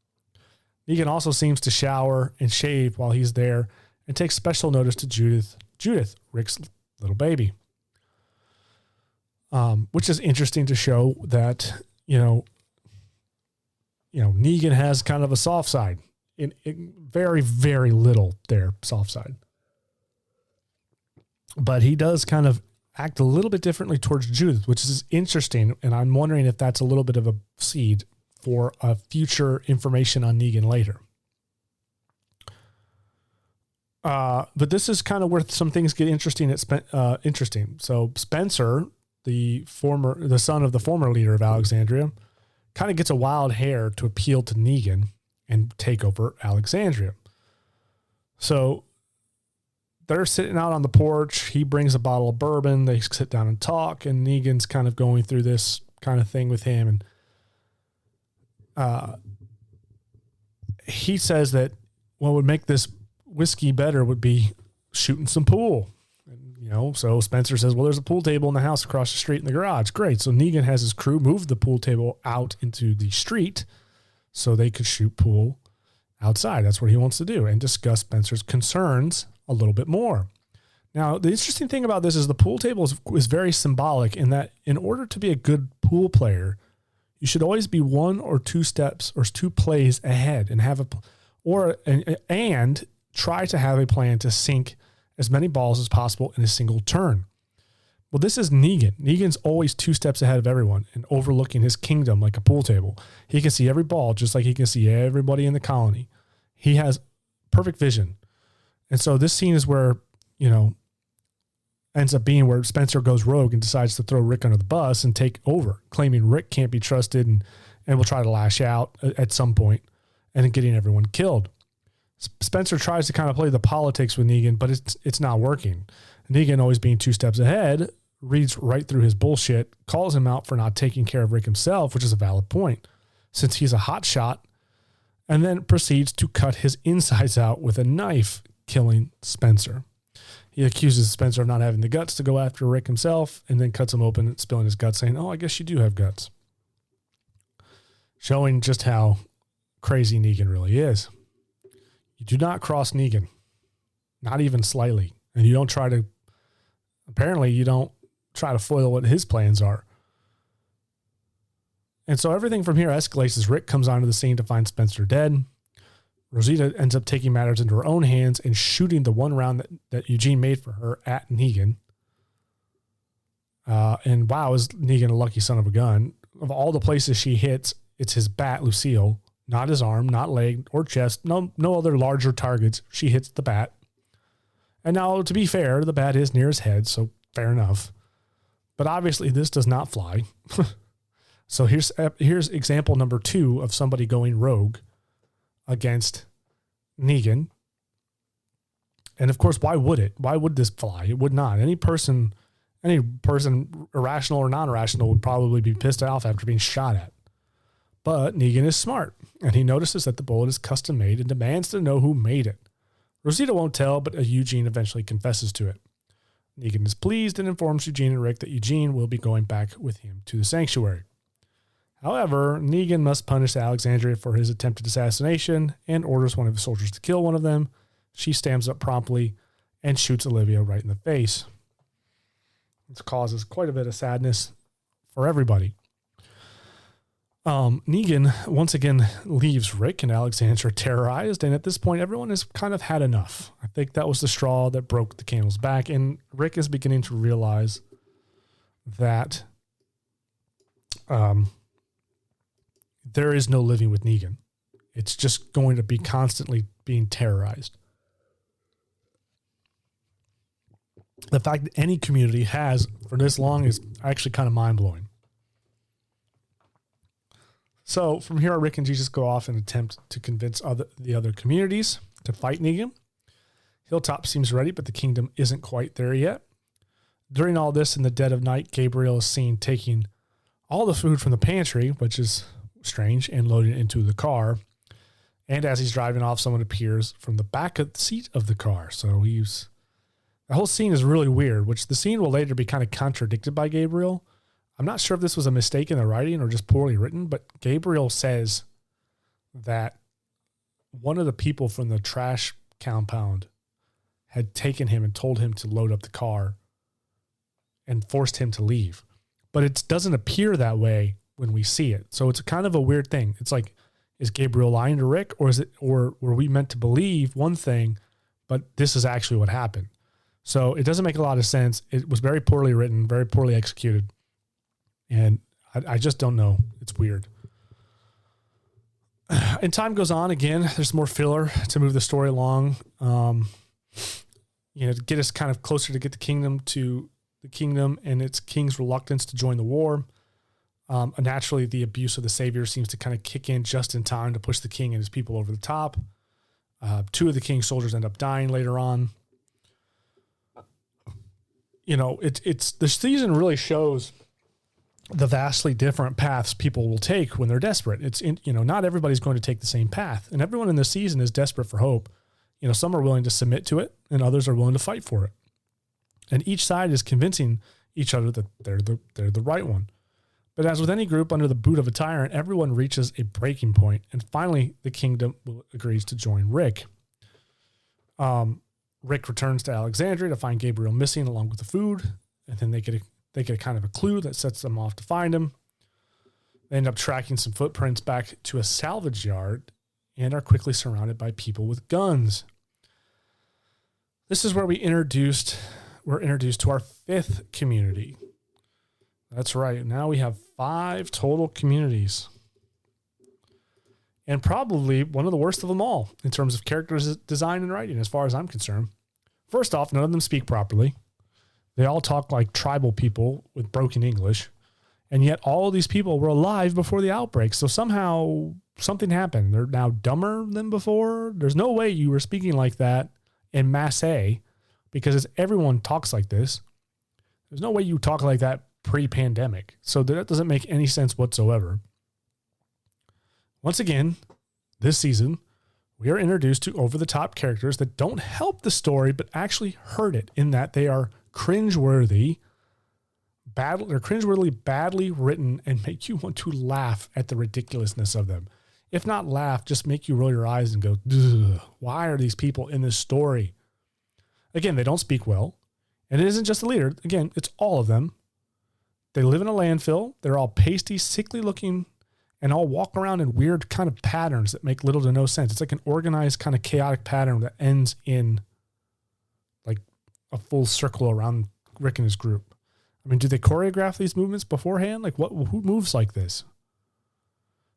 Negan also seems to shower and shave while he's there and takes special notice to Judith, Rick's little baby. Which is interesting to show that, Negan has kind of a soft side. In very, very little there, soft side. But he does kind of act a little bit differently towards Judith, which is interesting. And I'm wondering if that's a little bit of a seed for a future information on Negan later. But this is kind of where some things get interesting. Interesting. So Spencer, the son of the former leader of Alexandria, kind of gets a wild hair to appeal to Negan and take over Alexandria. So they're sitting out on the porch. He brings a bottle of bourbon. They sit down and talk, and Negan's kind of going through this kind of thing with him. And he says that what would make this whiskey better would be shooting some pool. And, so Spencer says, well, there's a pool table in the house across the street in the garage. Great. So Negan has his crew move the pool table out into the street so they could shoot pool outside. That's what he wants to do, and discuss Spencer's concerns a little bit more. Now, the interesting thing about this is the pool table is very symbolic in that in order to be a good pool player, you should always be one or two steps or two plays ahead and and try to have a plan to sink as many balls as possible in a single turn. Well, this is Negan. Negan's always 2 steps ahead of everyone and overlooking his kingdom like a pool table. He can see every ball just like he can see everybody in the colony. He has perfect vision. And so this scene is where, ends up being where Spencer goes rogue and decides to throw Rick under the bus and take over, claiming Rick can't be trusted and will try to lash out at some point and then getting everyone killed. Spencer tries to kind of play the politics with Negan, but it's not working. Negan, always being 2 steps ahead, reads right through his bullshit, calls him out for not taking care of Rick himself, which is a valid point, since he's a hot shot, and then proceeds to cut his insides out with a knife, killing Spencer. He accuses Spencer of not having the guts to go after Rick himself, and then cuts him open and spilling his guts, saying, oh, I guess you do have guts. Showing just how crazy Negan really is. You do not cross Negan, not even slightly. And you don't try to foil what his plans are. And so everything from here escalates as Rick comes onto the scene to find Spencer dead. Rosita ends up taking matters into her own hands and shooting the one round that Eugene made for her at Negan. And wow, is Negan a lucky son of a gun. Of all the places she hits, it's his bat, Lucille, not his arm, not leg or chest, no other larger targets. She hits the bat. And now, to be fair, the bat is near his head, so fair enough. But obviously, this does not fly. So here's example number 2 of somebody going rogue against Negan. And of course, why would it? Why would this fly? It would not. Any person, irrational or non-irrational, would probably be pissed off after being shot at. But Negan is smart, and he notices that the bullet is custom made and demands to know who made it. Rosita won't tell, but Eugene eventually confesses to it. Negan is pleased and informs Eugene and Rick that Eugene will be going back with him to the sanctuary. However, Negan must punish Alexandria for his attempted assassination and orders one of his soldiers to kill one of them. She stands up promptly and shoots Olivia right in the face. This causes quite a bit of sadness for everybody. Negan once again leaves Rick and Alexandra terrorized, and at this point, everyone has kind of had enough. I think that was the straw that broke the camel's back, and Rick is beginning to realize that there is no living with Negan. It's just going to be constantly being terrorized. The fact that any community has for this long is actually kind of mind-blowing. So from here, Rick and Jesus go off and attempt to convince the other communities to fight Negan. Hilltop seems ready, but the kingdom isn't quite there yet. During all this, in the dead of night, Gabriel is seen taking all the food from the pantry, which is strange, and loading it into the car. And as he's driving off, someone appears from the back of the seat of the car. So the whole scene is really weird, which the scene will later be kind of contradicted by Gabriel. I'm not sure if this was a mistake in the writing or just poorly written, but Gabriel says that one of the people from the trash compound had taken him and told him to load up the car and forced him to leave. But it doesn't appear that way when we see it. So it's kind of a weird thing. It's like, is Gabriel lying to Rick, or were we meant to believe one thing, but this is actually what happened? So it doesn't make a lot of sense. It was very poorly written, very poorly executed. And I just don't know. It's weird. And time goes on again. There's more filler to move the story along. To get us kind of closer to get the kingdom and its king's reluctance to join the war. Naturally, the abuse of the savior seems to kind of kick in just in time to push the king and his people over the top. 2 of the king's soldiers end up dying later on. it's the season really shows the vastly different paths people will take when they're desperate. Not everybody's going to take the same path, and everyone in the season is desperate for hope. Some are willing to submit to it and others are willing to fight for it. And each side is convincing each other that they're the right one. But as with any group under the boot of a tyrant, everyone reaches a breaking point, and finally the kingdom agrees to join Rick. Rick returns to Alexandria to find Gabriel missing along with the food, and then they get a kind of a clue that sets them off to find him. They end up tracking some footprints back to a salvage yard and are quickly surrounded by people with guns. This is where we're introduced to our 5th community. That's right. Now we have 5 total communities. And probably one of the worst of them all in terms of characters design and writing, as far as I'm concerned. First off, none of them speak properly. They all talk like tribal people with broken English. And yet all of these people were alive before the outbreak. So somehow something happened. They're now dumber than before. There's no way you were speaking like that in Massey, because everyone talks like this. There's no way you talk like that pre-pandemic. So that doesn't make any sense whatsoever. Once again, this season, we are introduced to over-the-top characters that don't help the story, but actually hurt it in that they are cringeworthy, badly written, and make you want to laugh at the ridiculousness of them. If not laugh, just make you roll your eyes and go, why are these people in this story? Again, they don't speak well. And it isn't just the leader. Again, it's all of them. They live in a landfill. They're all pasty, sickly looking, and all walk around in weird kind of patterns that make little to no sense. It's like an organized kind of chaotic pattern that ends in like a full circle around Rick and his group. I mean, do they choreograph these movements beforehand? Like who moves like this?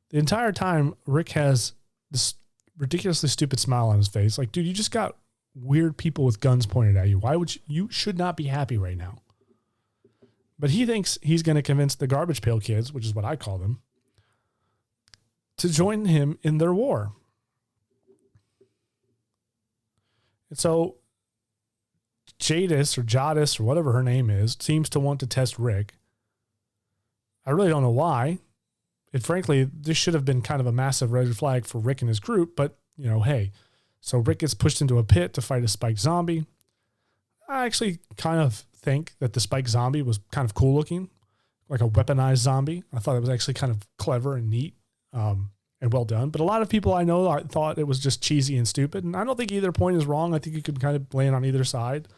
The entire time, Rick has this ridiculously stupid smile on his face. Like, dude, you just got weird people with guns pointed at you. Why would you should not be happy right now? But he thinks he's going to convince the garbage pail kids, which is what I call them, to join him in their war. And so Jadis or whatever her name is, seems to want to test Rick. I really don't know why. And frankly, this should have been kind of a massive red flag for Rick and his group, but hey. So Rick gets pushed into a pit to fight a spike zombie. I actually kind of think that the spike zombie was kind of cool looking, like a weaponized zombie. I thought it was actually kind of clever and neat and well done. But a lot of people I know thought it was just cheesy and stupid. And I don't think either point is wrong. I think you could kind of land on either side.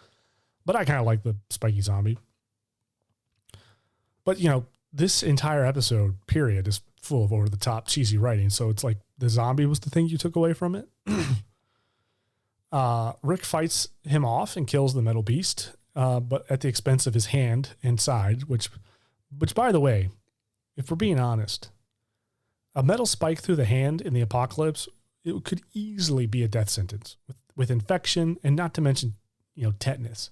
But I kind of like the spiky zombie. But, this entire episode, period, is full of over-the-top cheesy writing. So it's like the zombie was the thing you took away from it. Rick fights him off and kills the metal beast, but at the expense of his hand and side, which by the way, if we're being honest, a metal spike through the hand in the apocalypse, it could easily be a death sentence with infection and not to mention, tetanus.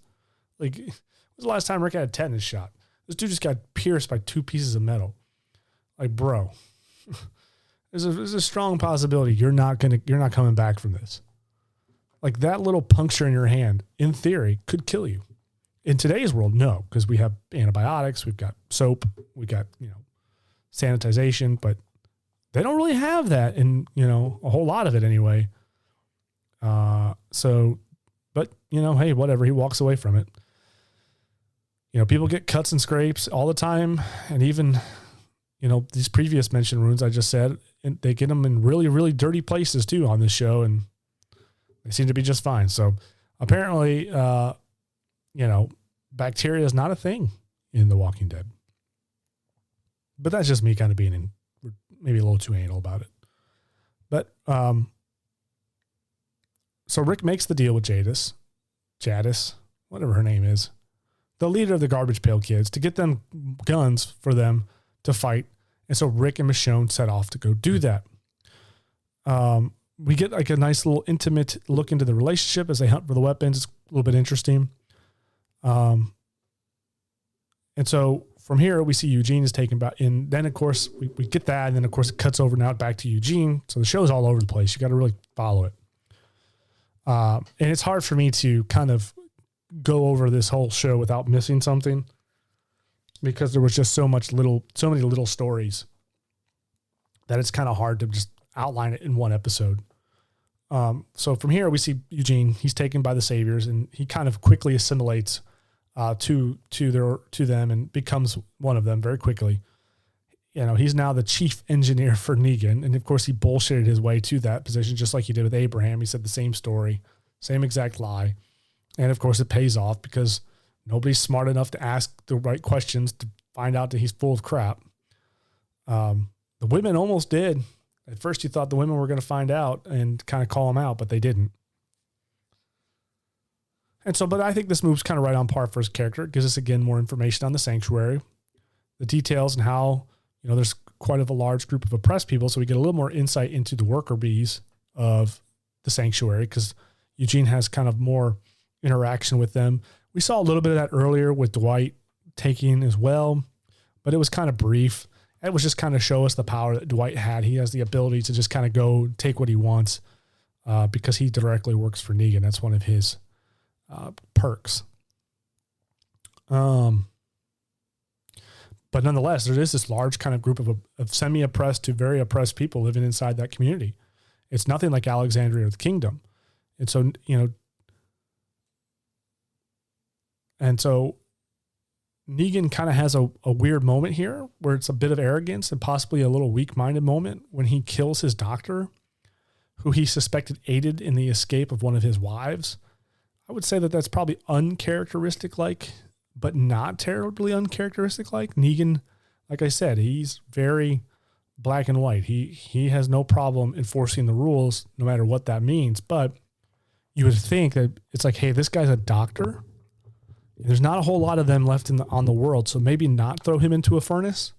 Like, when was the last time Rick had a tetanus shot? This dude just got pierced by 2 pieces of metal. Like, bro, there's a strong possibility you're not coming back from this. Like, that little puncture in your hand, in theory, could kill you. In today's world, no, because we have antibiotics, we've got soap, we've got, sanitization, but they don't really have that in, a whole lot of it anyway. But hey, whatever, he walks away from it. People get cuts and scrapes all the time. And even, these previous mentioned wounds I just said, and they get them in really, really dirty places too on this show. And they seem to be just fine. So apparently, bacteria is not a thing in The Walking Dead. But that's just me kind of being maybe a little too anal about it. But so Rick makes the deal with Jadis, whatever her name is, the leader of the garbage pail kids, to get them guns for them to fight. And so Rick and Michonne set off to go do that. We get like a nice little intimate look into the relationship as they hunt for the weapons. It's a little bit interesting. And so from here, we see Eugene is taken back. And then, of course, we get that. And then, of course, it cuts over now back to Eugene. So the show's all over the place. You got to really follow it. And it's hard for me to kind of go over this whole show without missing something, because there was just so many little stories that it's kind of hard to just outline it in one episode. So from here we see Eugene. He's taken by the Saviors, and he kind of quickly assimilates to them and becomes one of them very quickly. You know, he's now the chief engineer for Negan, and of course he bullshitted his way to that position, just like he did with Abraham. He said the same story, same exact lie, and of course it pays off because nobody's smart enough to ask the right questions to find out that he's full of crap. The women almost did. At first you thought the women were going to find out and kind of call him out, but they didn't. And so, but I think this move's kind of right on par for his character. It gives us, again, more information on the sanctuary, the details, and how, you know, there's quite a large group of oppressed people. So we get a little more insight into the worker bees of the sanctuary, because Eugene has kind of more interaction with them. We saw a little bit of that earlier with Dwight taking as well, but it was kind of brief. It was just kind of show us the power that Dwight had. He has the ability to just kind of go take what he wants because he directly works for Negan. That's one of his perks. But nonetheless, there is this large kind of group of semi-oppressed to very oppressed people living inside that community. It's nothing like Alexandria or the Kingdom. And so, you know, Negan kind of has a weird moment here where it's a bit of arrogance and possibly a little weak-minded moment when he kills his doctor, who he suspected aided in the escape of one of his wives. I would say that that's probably uncharacteristic-like, but not terribly uncharacteristic-like. Negan, like I said, he's very black and white. He has no problem enforcing the rules, no matter what that means. But you would think that it's like, hey, this guy's a doctor. There's not a whole lot of them left on the world, so maybe not throw him into a furnace,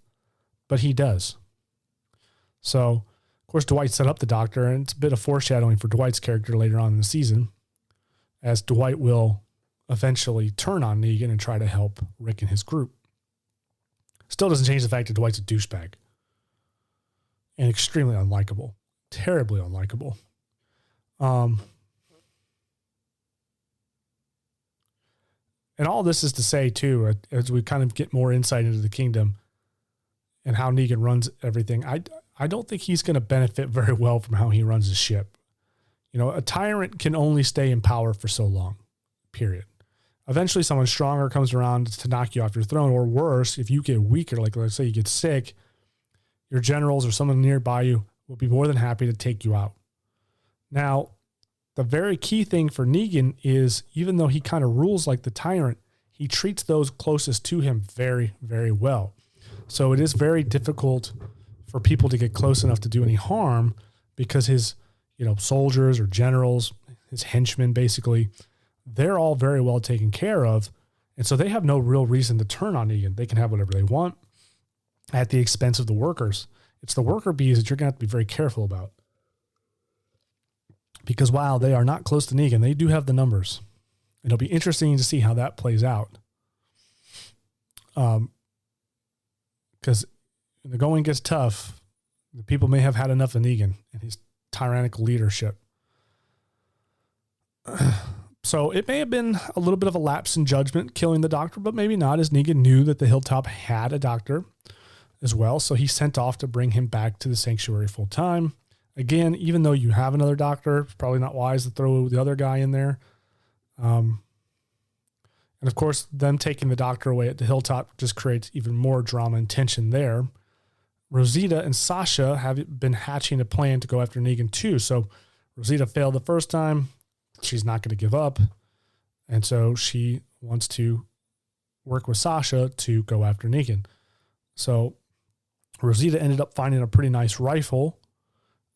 but he does. So, of course, Dwight set up the doctor, and it's a bit of foreshadowing for Dwight's character later on in the season, as Dwight will eventually turn on Negan and try to help Rick and his group. Still doesn't change the fact that Dwight's a douchebag and extremely unlikable, terribly unlikable. And all this is to say, too, as we kind of get more insight into the kingdom and how Negan runs everything, I don't think he's going to benefit very well from how he runs his ship. You know, a tyrant can only stay in power for so long, period. Eventually, someone stronger comes around to knock you off your throne, or worse, if you get weaker, like let's say you get sick, your generals or someone nearby you will be more than happy to take you out. Now, the very key thing for Negan is, even though he kind of rules like the tyrant, he treats those closest to him very, very well. So it is very difficult for people to get close enough to do any harm, because his, you know, soldiers or generals, his henchmen, basically, they're all very well taken care of. And so they have no real reason to turn on Negan. They can have whatever they want at the expense of the workers. It's the worker bees that you're going to have to be very careful about. Because while they are not close to Negan, they do have the numbers. And it'll be interesting to see how that plays out. Because when the going gets tough, the people may have had enough of Negan and his tyrannical leadership. So it may have been a little bit of a lapse in judgment killing the doctor, but maybe not, as Negan knew that the Hilltop had a doctor as well. So he sent off to bring him back to the sanctuary full time. Again, even though you have another doctor, it's probably not wise to throw the other guy in there. And of course, them taking the doctor away at the Hilltop just creates even more drama and tension there. Rosita and Sasha have been hatching a plan to go after Negan too. So Rosita failed the first time. She's not going to give up. And so she wants to work with Sasha to go after Negan. So Rosita ended up finding a pretty nice rifle.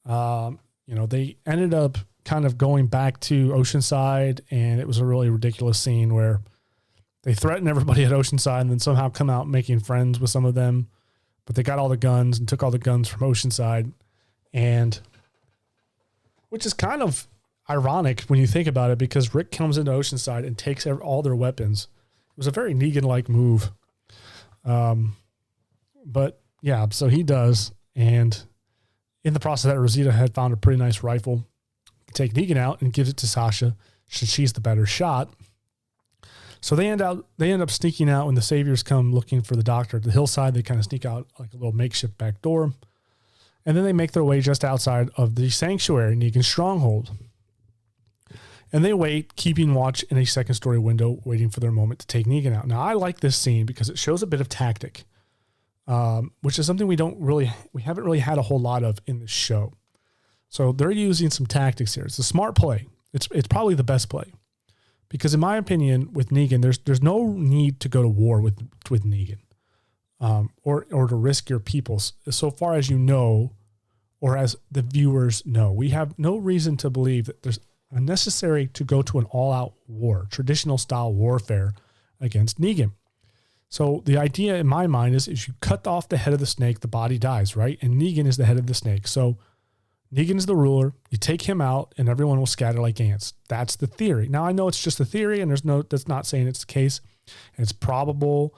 You know, they ended up kind of going back to Oceanside, and it was a really ridiculous scene where they threatened everybody at Oceanside and then somehow come out making friends with some of them, but they got all the guns and took all the guns from Oceanside, and which is kind of ironic when you think about it, because Rick comes into Oceanside and takes all their weapons. It was a very Negan-like move. But yeah, so he does. And in the process of that, Rosita had found a pretty nice rifle to take Negan out and gives it to Sasha since she's the better shot. So they end up sneaking out when the saviors come looking for the doctor at the hillside. They kind of sneak out like a little makeshift back door. And then they make their way just outside of the sanctuary, Negan's stronghold. And they wait, keeping watch in a second story window, waiting for their moment to take Negan out. Now, I like this scene because it shows a bit of tactic, which is something we haven't really had a whole lot of in the show. So they're using some tactics here. It's a smart play. It's probably the best play. Because in my opinion, with Negan, there's no need to go to war with Negan, or to risk your people. So far as you know, or as the viewers know, we have no reason to believe that there's necessary to go to an all-out war, traditional style warfare against Negan. So the idea in my mind is you cut off the head of the snake, the body dies, right? And Negan is the head of the snake. So Negan is the ruler. You take him out and everyone will scatter like ants. That's the theory. Now I know it's just a theory and that's not saying it's the case. And it's probable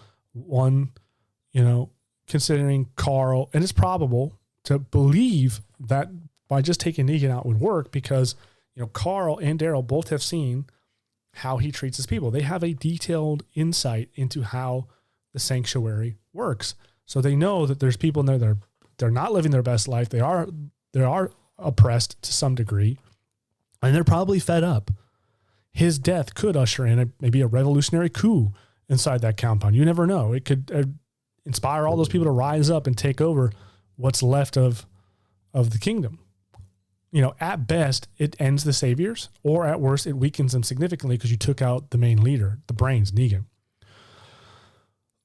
considering Carl, and it's probable to believe that by just taking Negan out would work because, Carl and Daryl both have seen how he treats his people. They have a detailed insight into how the sanctuary works. So they know that there's people in there, they're not living their best life. They are oppressed to some degree, and they're probably fed up. His death could usher in maybe a revolutionary coup inside that compound. You never know. It could inspire all those people to rise up and take over what's left of the kingdom. At best, it ends the saviors, or at worst, it weakens them significantly because you took out the main leader, the brains, Negan.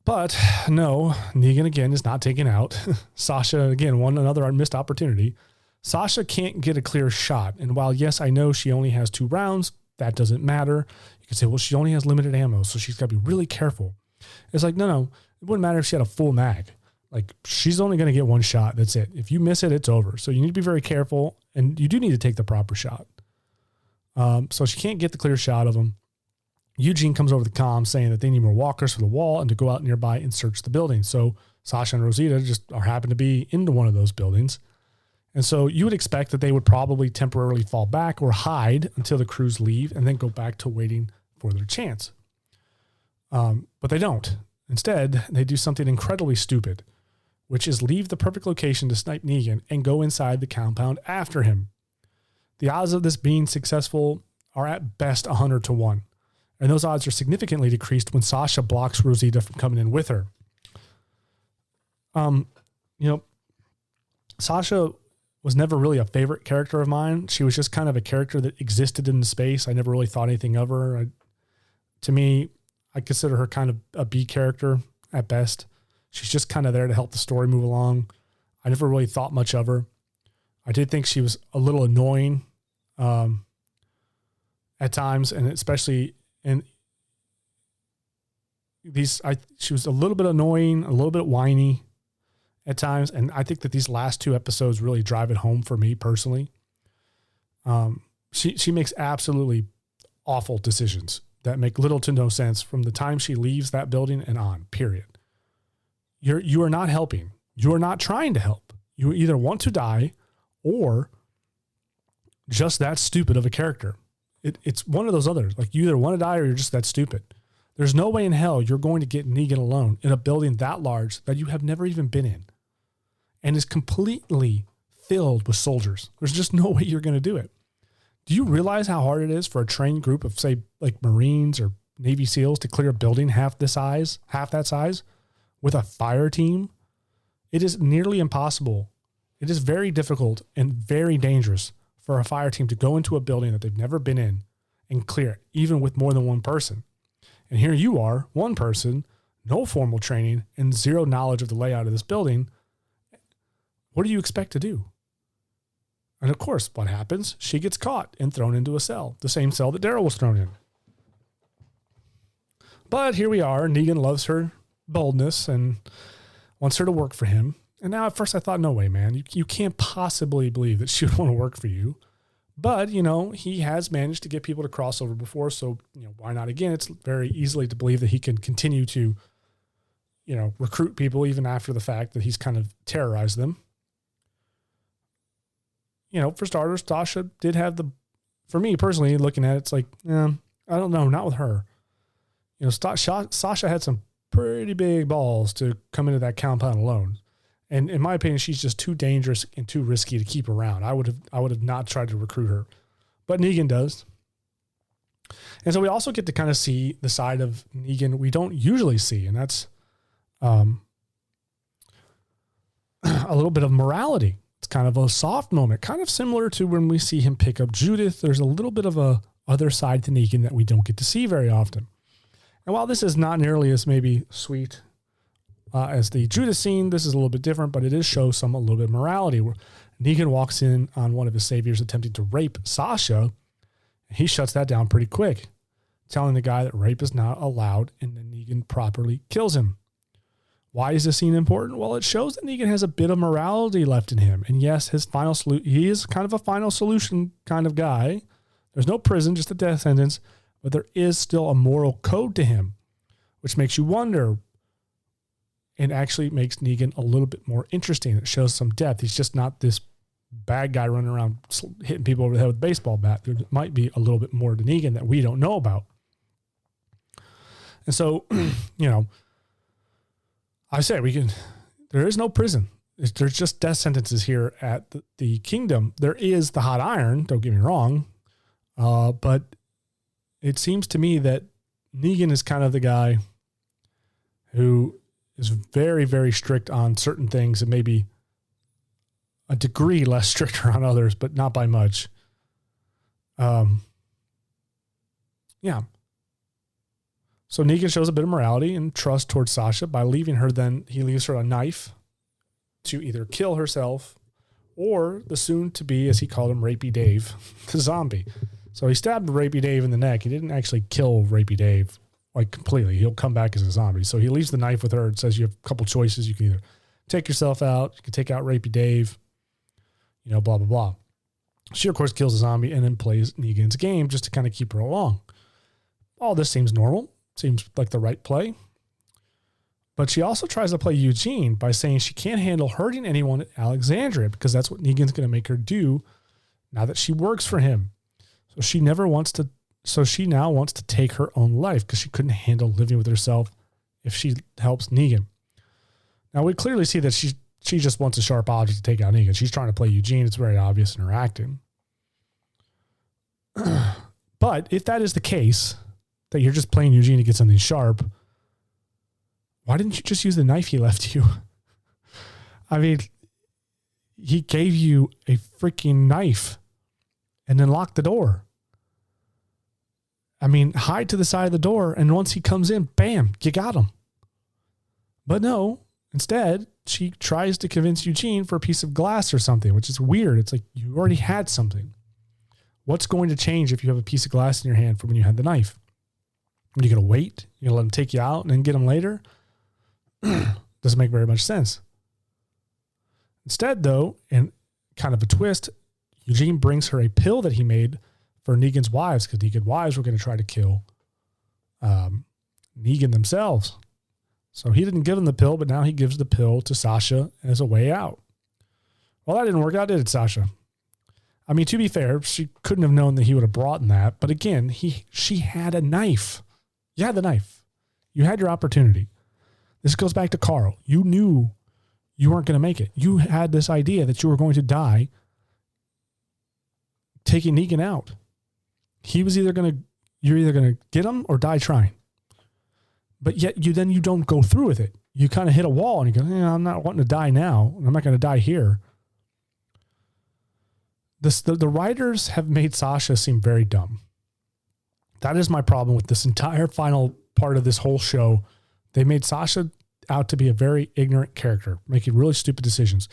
But no, Negan again is not taken out. Sasha, again, another missed opportunity. Sasha can't get a clear shot. And while, yes, I know she only has 2 rounds, that doesn't matter. You can say, well, she only has limited ammo, so she's got to be really careful. It's like, no, it wouldn't matter if she had a full mag. Like, she's only going to get 1 shot. That's it. If you miss it, it's over. So you need to be very careful, and you do need to take the proper shot. So she can't get the clear shot of him. Eugene comes over the comm saying that they need more walkers for the wall and to go out nearby and search the building. So Sasha and Rosita just happen to be into one of those buildings. And so you would expect that they would probably temporarily fall back or hide until the crews leave and then go back to waiting for their chance. But they don't. Instead, they do something incredibly stupid, which is leave the perfect location to snipe Negan and go inside the compound after him. The odds of this being successful are at best 100 to 1. And those odds are significantly decreased when Sasha blocks Rosita from coming in with her. Sasha was never really a favorite character of mine. She was just kind of a character that existed in the space. I never really thought anything of her. To me, I consider her kind of a B character at best. She's just kind of there to help the story move along. I never really thought much of her. I did think she was a little annoying at times, and especially in these, she was a little bit annoying, a little bit whiny at times, and I think that these last 2 episodes really drive it home for me personally. She makes absolutely awful decisions that make little to no sense from the time she leaves that building and on, period. You are not helping. You are not trying to help. You either want to die or just that stupid of a character. It's one of those others. Like, you either want to die or you're just that stupid. There's no way in hell you're going to get Negan alone in a building that large that you have never even been in and is completely filled with soldiers. There's just no way you're going to do it. Do you realize how hard it is for a trained group of, say, like Marines or Navy SEALs to clear a building half that size with a fire team? It is nearly impossible. It is very difficult and very dangerous for a fire team to go into a building that they've never been in and clear it, even with more than one person. And here you are, one person, no formal training, and zero knowledge of the layout of this building. What do you expect to do? And of course, what happens? She gets caught and thrown into a cell, the same cell that Daryl was thrown in. But here we are. Negan loves her boldness and wants her to work for him. And now at first I thought, no way, man. You can't possibly believe that she would want to work for you. But, he has managed to get people to cross over before. So, why not again? It's very easily to believe that he can continue to, recruit people even after the fact that he's kind of terrorized them. For starters, Sasha did have for me personally, looking at it, it's like, I don't know, not with her. Sasha had some pretty big balls to come into that compound alone. And in my opinion, she's just too dangerous and too risky to keep around. I would have not tried to recruit her, but Negan does. And so we also get to kind of see the side of Negan we don't usually see, and that's a little bit of morality. It's kind of a soft moment, kind of similar to when we see him pick up Judith. There's a little bit of a other side to Negan that we don't get to see very often. And while this is not nearly as maybe sweet as the Judith scene, this is a little bit different, but it does show a little bit of morality where Negan walks in on one of his saviors attempting to rape Sasha. He shuts that down pretty quick, telling the guy that rape is not allowed, and then Negan properly kills him. Why is this scene important? Well, it shows that Negan has a bit of morality left in him. And yes, he is kind of a final solution kind of guy. There's no prison, just a death sentence, but there is still a moral code to him, which makes you wonder and actually makes Negan a little bit more interesting. It shows some depth. He's just not this bad guy running around hitting people over the head with a baseball bat. There might be a little bit more to Negan that we don't know about. And so, I say there is no prison. There's just death sentences here at the kingdom. There is the hot iron, don't get me wrong. But it seems to me that Negan is kind of the guy who is very, very strict on certain things and maybe a degree less stricter on others, but not by much. Yeah. So Negan shows a bit of morality and trust towards Sasha by leaving her. Then he leaves her a knife to either kill herself or the soon to be, as he called him, Rapey Dave, the zombie. So he stabbed Rapey Dave in the neck. He didn't actually kill Rapey Dave like completely. He'll come back as a zombie. So he leaves the knife with her and says you have a couple choices. You can either take yourself out, you can take out Rapey Dave, blah, blah, blah. She, of course, kills the zombie and then plays Negan's game just to kind of keep her along. All this seems normal. Seems like the right play. But she also tries to play Eugene by saying she can't handle hurting anyone at Alexandria because that's what Negan's going to make her do now that she works for him. So she now wants to take her own life because she couldn't handle living with herself if she helps Negan. Now we clearly see that she just wants a sharp object to take out Negan. She's trying to play Eugene. It's very obvious in her acting. But if that is the case, that you're just playing Eugene to get something sharp, why didn't you just use the knife he left you? I mean, he gave you a freaking knife and then locked the door. I mean, hide to the side of the door, and once he comes in, bam, you got him. But no, instead, she tries to convince Eugene for a piece of glass or something, which is weird. It's like you already had something. What's going to change if you have a piece of glass in your hand from when you had the knife? Are you going to wait? You're going to let him take you out and then get him later? Doesn't make very much sense. Instead, though, in kind of a twist, Eugene brings her a pill that he made for Negan's wives, because Negan's wives were going to try to kill Negan themselves. So he didn't give him the pill, but now he gives the pill to Sasha as a way out. Well, that didn't work out, did it, Sasha? I mean, to be fair, she couldn't have known that he would have brought in that. But again, she had a knife. You had the knife. You had your opportunity. This goes back to Carl. You knew you weren't going to make it. You had this idea that you were going to die taking Negan out. You're either going to get him or die trying. But yet you don't go through with it. You kind of hit a wall and you go, I'm not wanting to die now. I'm not going to die here. The writers have made Sasha seem very dumb. That is my problem with this entire final part of this whole show. They made Sasha out to be a very ignorant character, making really stupid decisions.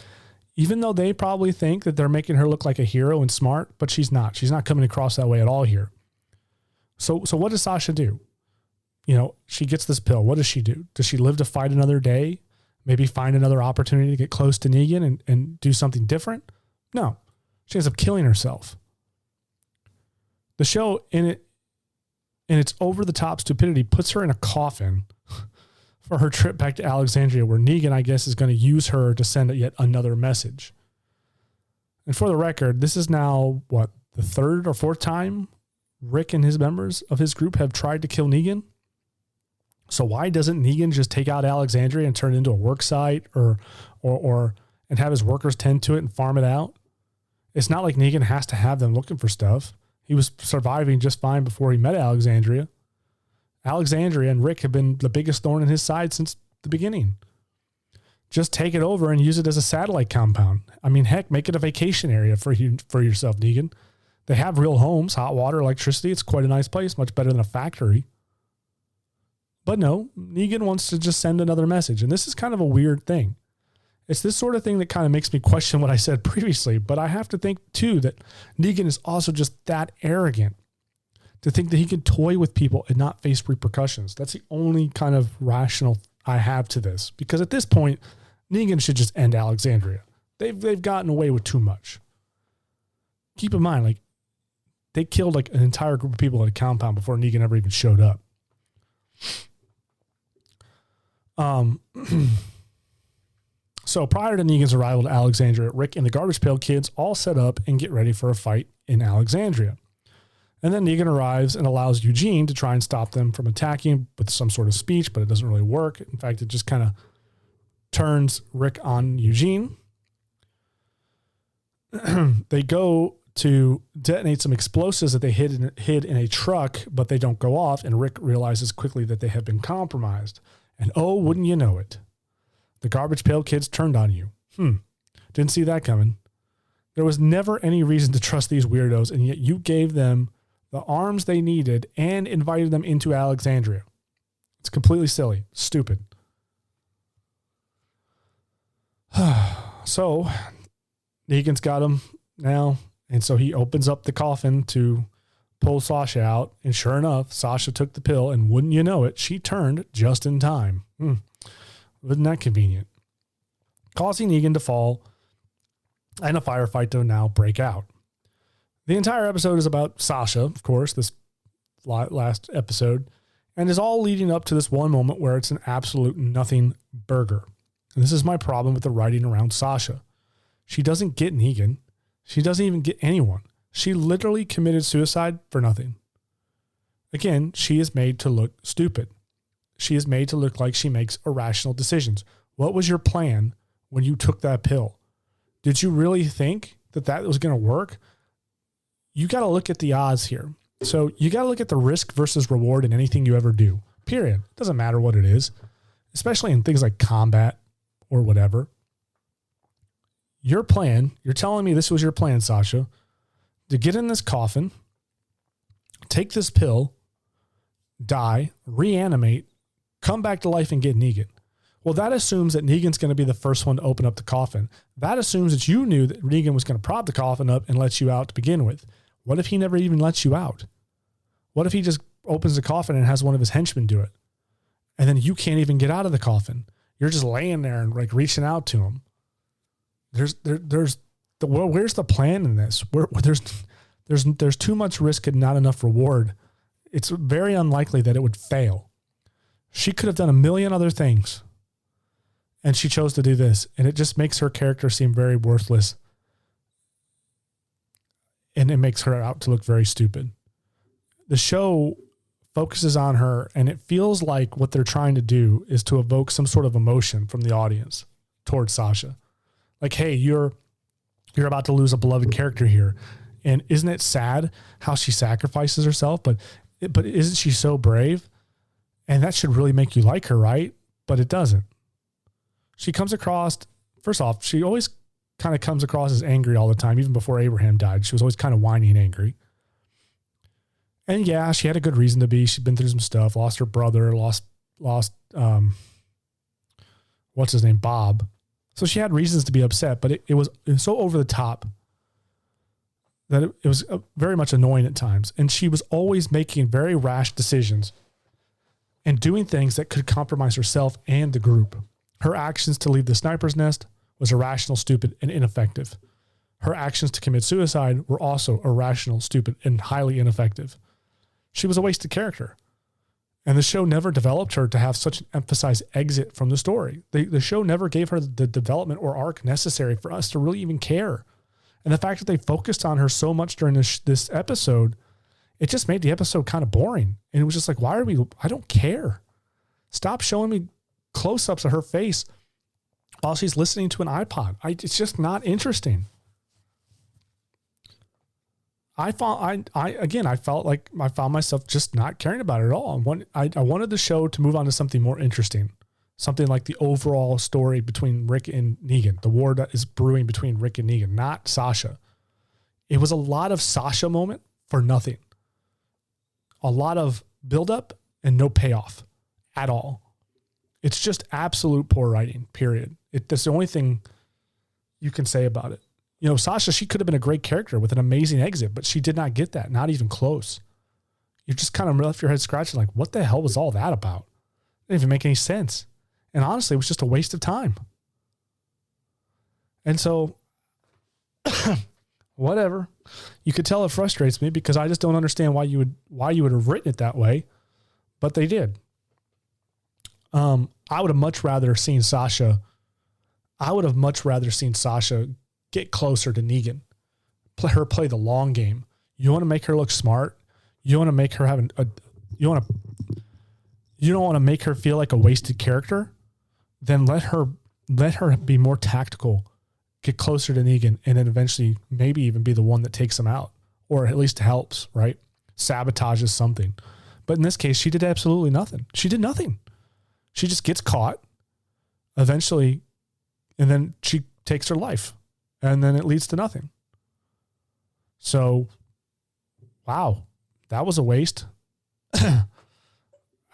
Even though they probably think that they're making her look like a hero and smart, but she's not. She's not coming across that way at all here. So what does Sasha do? She gets this pill. What does she do? Does she live to fight another day? Maybe find another opportunity to get close to Negan and do something different? No. She ends up killing herself. The show, in its over-the-top stupidity, puts her in a coffin for her trip back to Alexandria, where Negan, I guess, is going to use her to send yet another message. And for the record, this is now, the third or fourth time Rick and his members of his group have tried to kill Negan? So why doesn't Negan just take out Alexandria and turn it into a work site or and have his workers tend to it and farm it out? It's not like Negan has to have them looking for stuff. He was surviving just fine before he met Alexandria. Alexandria and Rick have been the biggest thorn in his side since the beginning. Just take it over and use it as a satellite compound. I mean, heck, make it a vacation area for yourself, Negan. They have real homes, hot water, electricity. It's quite a nice place, much better than a factory. But no, Negan wants to just send another message. And this is kind of a weird thing. It's this sort of thing that kind of makes me question what I said previously. But I have to think, too, that Negan is also just that arrogant to think that he can toy with people and not face repercussions. That's the only kind of rational I have to this. Because at this point, Negan should just end Alexandria. They've gotten away with too much. Keep in mind, like, they killed like an entire group of people at a compound before Negan ever even showed up. So prior to Negan's arrival to Alexandria, Rick and the Garbage Pail Kids all set up and get ready for a fight in Alexandria. And then Negan arrives and allows Eugene to try and stop them from attacking with some sort of speech, but it doesn't really work. In fact, it just kind of turns Rick on Eugene. They go to detonate some explosives that they hid in a truck, but they don't go off, and Rick realizes quickly that they have been compromised. And oh, wouldn't you know it, the Garbage Pail Kids turned on you. Didn't see that coming. There was never any reason to trust these weirdos, and yet you gave them the arms they needed and invited them into Alexandria. It's completely silly. Stupid. So Negan's got him now, and so he opens up the coffin to pull Sasha out, and sure enough, Sasha took the pill, and wouldn't you know it, she turned just in time. Wasn't that convenient? Causing Negan to fall, and a firefight to now break out. The entire episode is about Sasha, of course, this last episode, and is all leading up to this one moment where it's an absolute nothing burger. And this is my problem with the writing around Sasha. She doesn't get Negan. She doesn't even get anyone. She literally committed suicide for nothing. Again, she is made to look stupid. She is made to look like she makes irrational decisions. What was your plan when you took that pill? Did you really think that that was going to work? You got to look at the odds here. So you got to look at the risk versus reward in anything you ever do, period. It doesn't matter what it is, especially in things like combat or whatever. Your plan, you're telling me this was your plan, Sasha, to get in this coffin, take this pill, die, reanimate, come back to life and get Negan. Well, that assumes that Negan's going to be the first one to open up the coffin. That assumes that you knew that Negan was going to prop the coffin up and let you out to begin with. What if he never even lets you out? What if he just opens the coffin and has one of his henchmen do it? And then you can't even get out of the coffin. You're just laying there and like reaching out to him. Where's the plan in this? There's too much risk and not enough reward. It's very unlikely that it would fail. She could have done a million other things, and she chose to do this, and it just makes her character seem very worthless, and it makes her out to look very stupid. The show focuses on her, and it feels like what they're trying to do is to evoke some sort of emotion from the audience towards Sasha. Like, hey, you're about to lose a beloved character here. And isn't it sad how she sacrifices herself? But isn't she so brave? And that should really make you like her, right? But it doesn't. She comes across, first off, she always kind of comes across as angry all the time. Even before Abraham died, she was always kind of whiny and angry. And yeah, she had a good reason to be. She'd been through some stuff, lost her brother, lost what's his name? Bob. So she had reasons to be upset, but it was so over the top that it was very much annoying at times. And she was always making very rash decisions and doing things that could compromise herself and the group. Her actions to leave the sniper's nest was irrational, stupid, and ineffective. Her actions to commit suicide were also irrational, stupid, and highly ineffective. She was a wasted character. And the show never developed her to have such an emphasized exit from the story. The show never gave her the development or arc necessary for us to really even care. And the fact that they focused on her so much during this episode, it just made the episode kind of boring. And it was just like, I don't care. Stop showing me close-ups of her face while she's listening to an iPod. It's just not interesting. I felt like I found myself just not caring about it at all. I wanted the show to move on to something more interesting, something like the overall story between Rick and Negan, the war that is brewing between Rick and Negan, not Sasha. It was a lot of Sasha moment for nothing. A lot of buildup and no payoff at all. It's just absolute poor writing, period. That's the only thing you can say about it. You know, Sasha, she could have been a great character with an amazing exit, but she did not get that, not even close. You just kind of left your head scratching like, what the hell was all that about? It didn't even make any sense. And honestly, it was just a waste of time. And so, whatever. You could tell it frustrates me because I just don't understand why you would have written it that way, but they did. I would have much rather seen Sasha. Get closer to Negan, play the long game. You want to make her look smart. You want to make her you don't want to make her feel like a wasted character. Then let her be more tactical, get closer to Negan, and then eventually maybe even be the one that takes him out, or at least helps, right? Sabotages something. But in this case, she did absolutely nothing. She did nothing. She just gets caught eventually, and then she takes her life. And then it leads to nothing. So, wow, that was a waste. And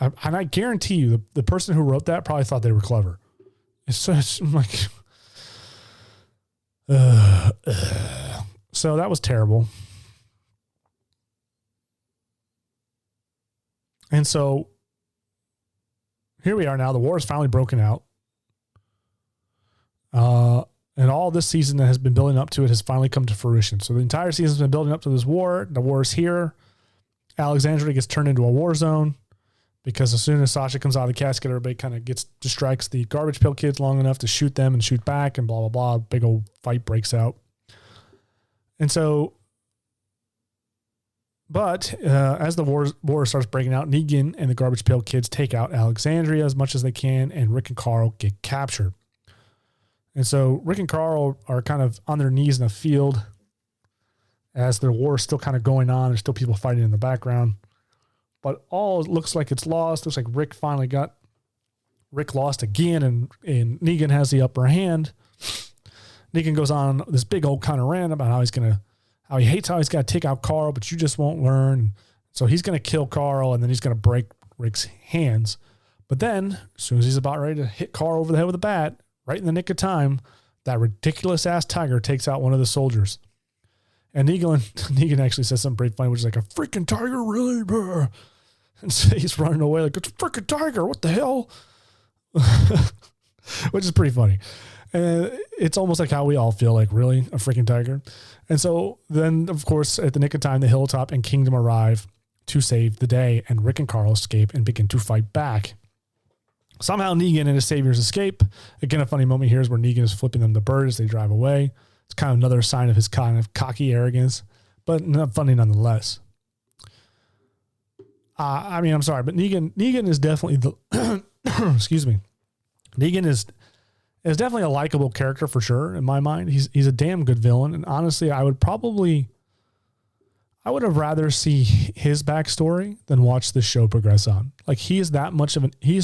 I guarantee you, the person who wrote that probably thought they were clever. It's like, so that was terrible. And so here we are now. The war is finally broken out. And all this season that has been building up to it has finally come to fruition. So the entire season has been building up to this war. The war is here. Alexandria gets turned into a war zone because as soon as Sasha comes out of the casket, everybody kind of distracts the garbage pail kids long enough to shoot them and shoot back and blah, blah, blah. Big old fight breaks out. And so, but as the war starts breaking out, Negan and the garbage pail kids take out Alexandria as much as they can, and Rick and Carl get captured. And so Rick and Carl are kind of on their knees in the field as the war is still kind of going on. There's still people fighting in the background. But all looks like it's lost. Looks like Rick lost again, and Negan has the upper hand. Negan goes on this big old kind of rant about how he hates how he's got to take out Carl, but you just won't learn. So he's going to kill Carl, and then he's going to break Rick's hands. But then, as soon as he's about ready to hit Carl over the head with a bat, right in the nick of time, that ridiculous ass tiger takes out one of the soldiers. And Negan actually says something pretty funny, which is like, a freaking tiger, really? Brr. And so he's running away like, it's a freaking tiger, what the hell? Which is pretty funny. And it's almost like how we all feel like, really? A freaking tiger? And so then, of course, at the nick of time, the Hilltop and Kingdom arrive to save the day, and Rick and Carl escape and begin to fight back. Somehow Negan and his saviors escape. Again, a funny moment here is where Negan is flipping them the bird as they drive away. It's kind of another sign of his kind of cocky arrogance, but not funny nonetheless. I'm sorry, but Negan is definitely the, excuse me. Negan is definitely a likable character for sure. In my mind, he's a damn good villain. And honestly, I would have rather see his backstory than watch this show progress on. Like, he is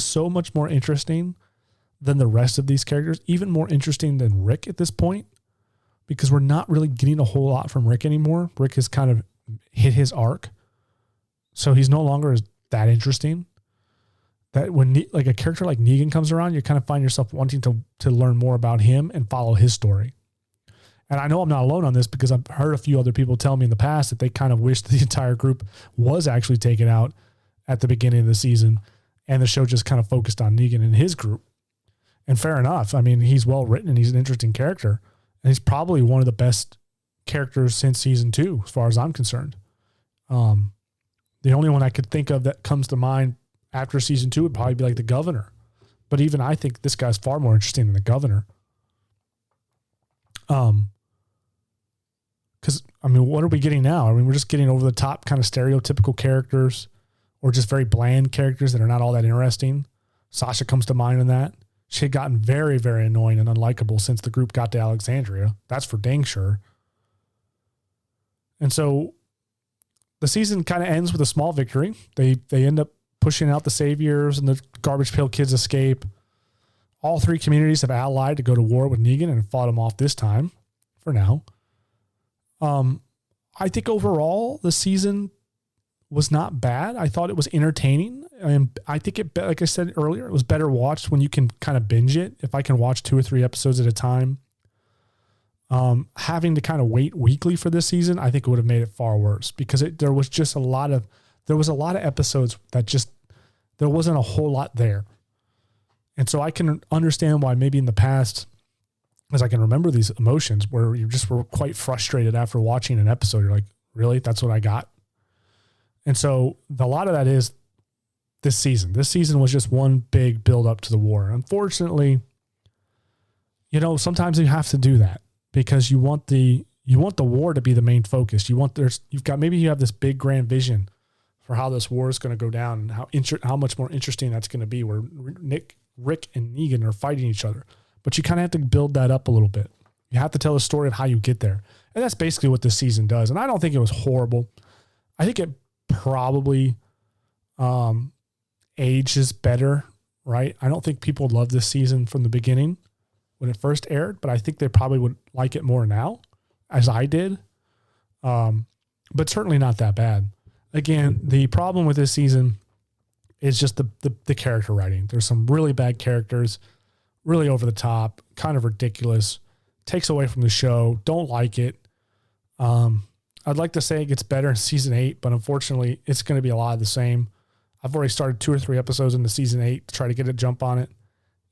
so much more interesting than the rest of these characters, even more interesting than Rick at this point, because we're not really getting a whole lot from Rick anymore. Rick has kind of hit his arc. So he's no longer that interesting. That when like a character like Negan comes around, you kind of find yourself wanting to learn more about him and follow his story. And I know I'm not alone on this because I've heard a few other people tell me in the past that they kind of wish the entire group was actually taken out at the beginning of the season and the show just kind of focused on Negan and his group. And fair enough. I mean, he's well written and he's an interesting character. And he's probably one of the best characters since season 2, as far as I'm concerned. The only one I could think of that comes to mind after season 2 would probably be like the governor. But even I think this guy's far more interesting than the governor. Because, I mean, what are we getting now? I mean, we're just getting over the top kind of stereotypical characters or just very bland characters that are not all that interesting. Sasha comes to mind in that. She had gotten very, very annoying and unlikable since the group got to Alexandria. That's for dang sure. And so the season kind of ends with a small victory. They end up pushing out the Saviors, and the Garbage Pail Kids escape. All three communities have allied to go to war with Negan and fought him off this time, for now. I think overall the season was not bad. I thought it was entertaining. And I think it, like I said earlier, it was better watched when you can kind of binge it. If I can watch 2 or 3 episodes at a time, having to kind of wait weekly for this season, I think it would have made it far worse, because there was a lot of episodes that just, there wasn't a whole lot there. And so I can understand why maybe in the past, as I can remember these emotions where you just were quite frustrated after watching an episode. You're like, really? That's what I got? And so a lot of that is this season. This season was just one big build up to the war. Unfortunately, sometimes you have to do that because you want the war to be the main focus. You have this big grand vision for how this war is going to go down and how much more interesting that's going to be, where Rick and Negan are fighting each other. But you kind of have to build that up a little bit. You have to tell a story of how you get there. And that's basically what this season does. And I don't think it was horrible. I think it probably ages better, right? I don't think people loved this season from the beginning when it first aired, but I think they probably would like it more now, as I did. But certainly not that bad. Again, the problem with this season is just the character writing. There's some really bad characters, really over the top, kind of ridiculous, takes away from the show. Don't like it. I'd like to say it gets better in season 8, but unfortunately it's going to be a lot of the same. I've already started 2 or 3 episodes into season 8 to try to get a jump on it.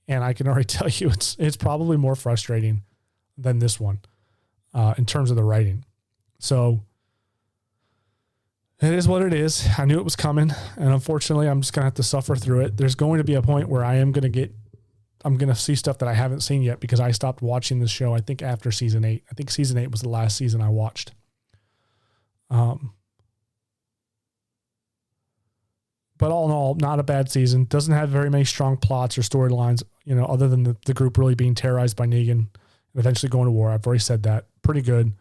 And I can already tell you it's probably more frustrating than this one, in terms of the writing. So it is what it is. I knew it was coming, and unfortunately I'm just going to have to suffer through it. There's going to be a point where I'm going to see stuff that I haven't seen yet, because I stopped watching this show, I think, after season 8. I think season 8 was the last season I watched. But all in all, not a bad season. Doesn't have very many strong plots or storylines, other than the group really being terrorized by Negan and eventually going to war. I've already said that. Pretty good.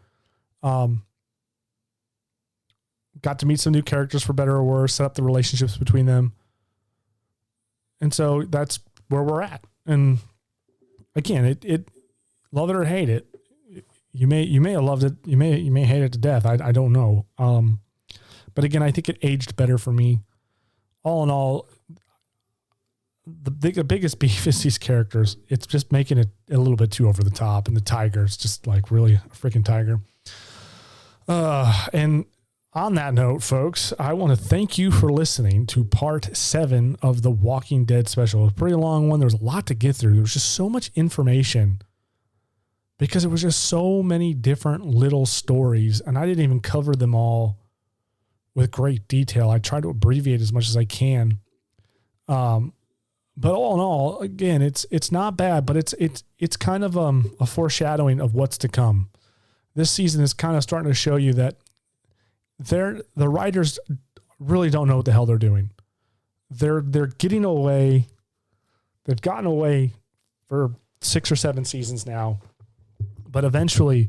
Got to meet some new characters for better or worse, set up the relationships between them. And so that's where we're at. And again, it love it or hate it. You may have loved it. You may hate it to death. I don't know. But again, I think it aged better for me. All in all, the biggest beef is these characters. It's just making it a little bit too over the top. And the tiger is just like really a freaking tiger. And on that note, folks, I want to thank you for listening to part 7 of the Walking Dead special. It was a pretty long one. There was a lot to get through. There was just so much information because it was just so many different little stories, and I didn't even cover them all with great detail. I try to abbreviate as much as I can. But all in all, again, it's not bad, but it's kind of a foreshadowing of what's to come. This season is kind of starting to show you that the writers really don't know what the hell they're doing. They're getting away. They've gotten away for 6 or 7 seasons now, but eventually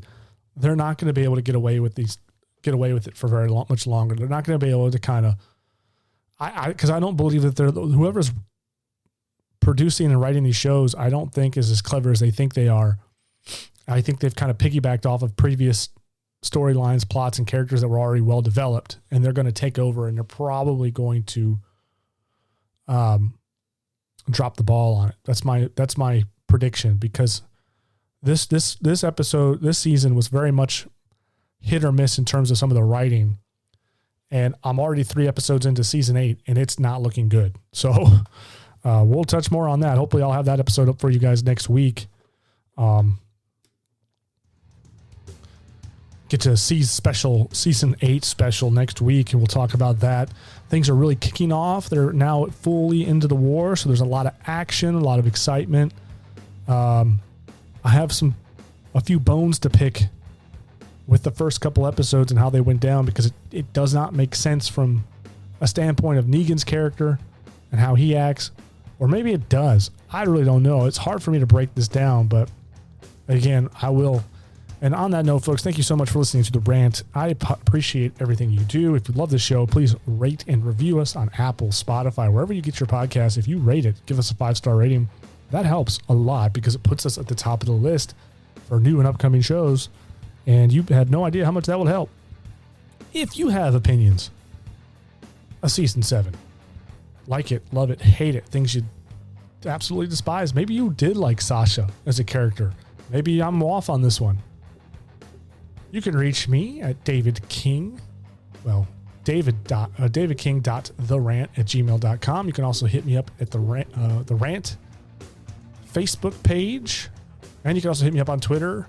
they're not going to be able to get away with it for very much longer. They're not going to be able to kind of, because I don't believe that whoever's producing and writing these shows, I don't think is as clever as they think they are. I think they've kind of piggybacked off of previous storylines, plots, and characters that were already well developed, and they're going to take over, and they're probably going to drop the ball on it. That's my prediction, because this season was very much hit or miss in terms of some of the writing, and I'm already 3 episodes into season 8, and it's not looking good. So we'll touch more on that. Hopefully I'll have that episode up for you guys next week. Get to see season 8 special next week, and we'll talk about that. Things are really kicking off. They're now fully into the war, so there's a lot of action, a lot of excitement. I have a few bones to pick with the first couple episodes and how they went down, because it does not make sense from a standpoint of Negan's character and how he acts, Or maybe it does. I really don't know. It's hard for me to break this down, but again, I will. And on that note, folks, thank you so much for listening to The Rant. I appreciate everything you do. If you love the show, please rate and review us on Apple, Spotify, wherever you get your podcasts. If you rate it, give us a 5-star rating. That helps a lot because it puts us at the top of the list for new and upcoming shows. And you had no idea how much that would help. If you have opinions of season 7, like it, love it, hate it, things you absolutely despise. Maybe you did like Sasha as a character. Maybe I'm off on this one. You can reach me at David King. Well, davidking.therant@gmail.com. You can also hit me up at the Rant Facebook page. And you can also hit me up on Twitter,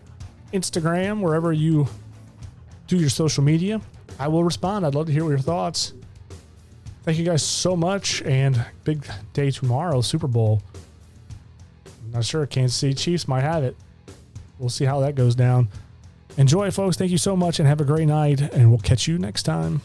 Instagram, wherever you do your social media. I will respond. I'd love to hear your thoughts. Thank you guys so much. And big day tomorrow, Super Bowl. I'm not sure. Kansas City Chiefs might have it. We'll see how that goes down. Enjoy, folks. Thank you so much and have a great night. And we'll catch you next time.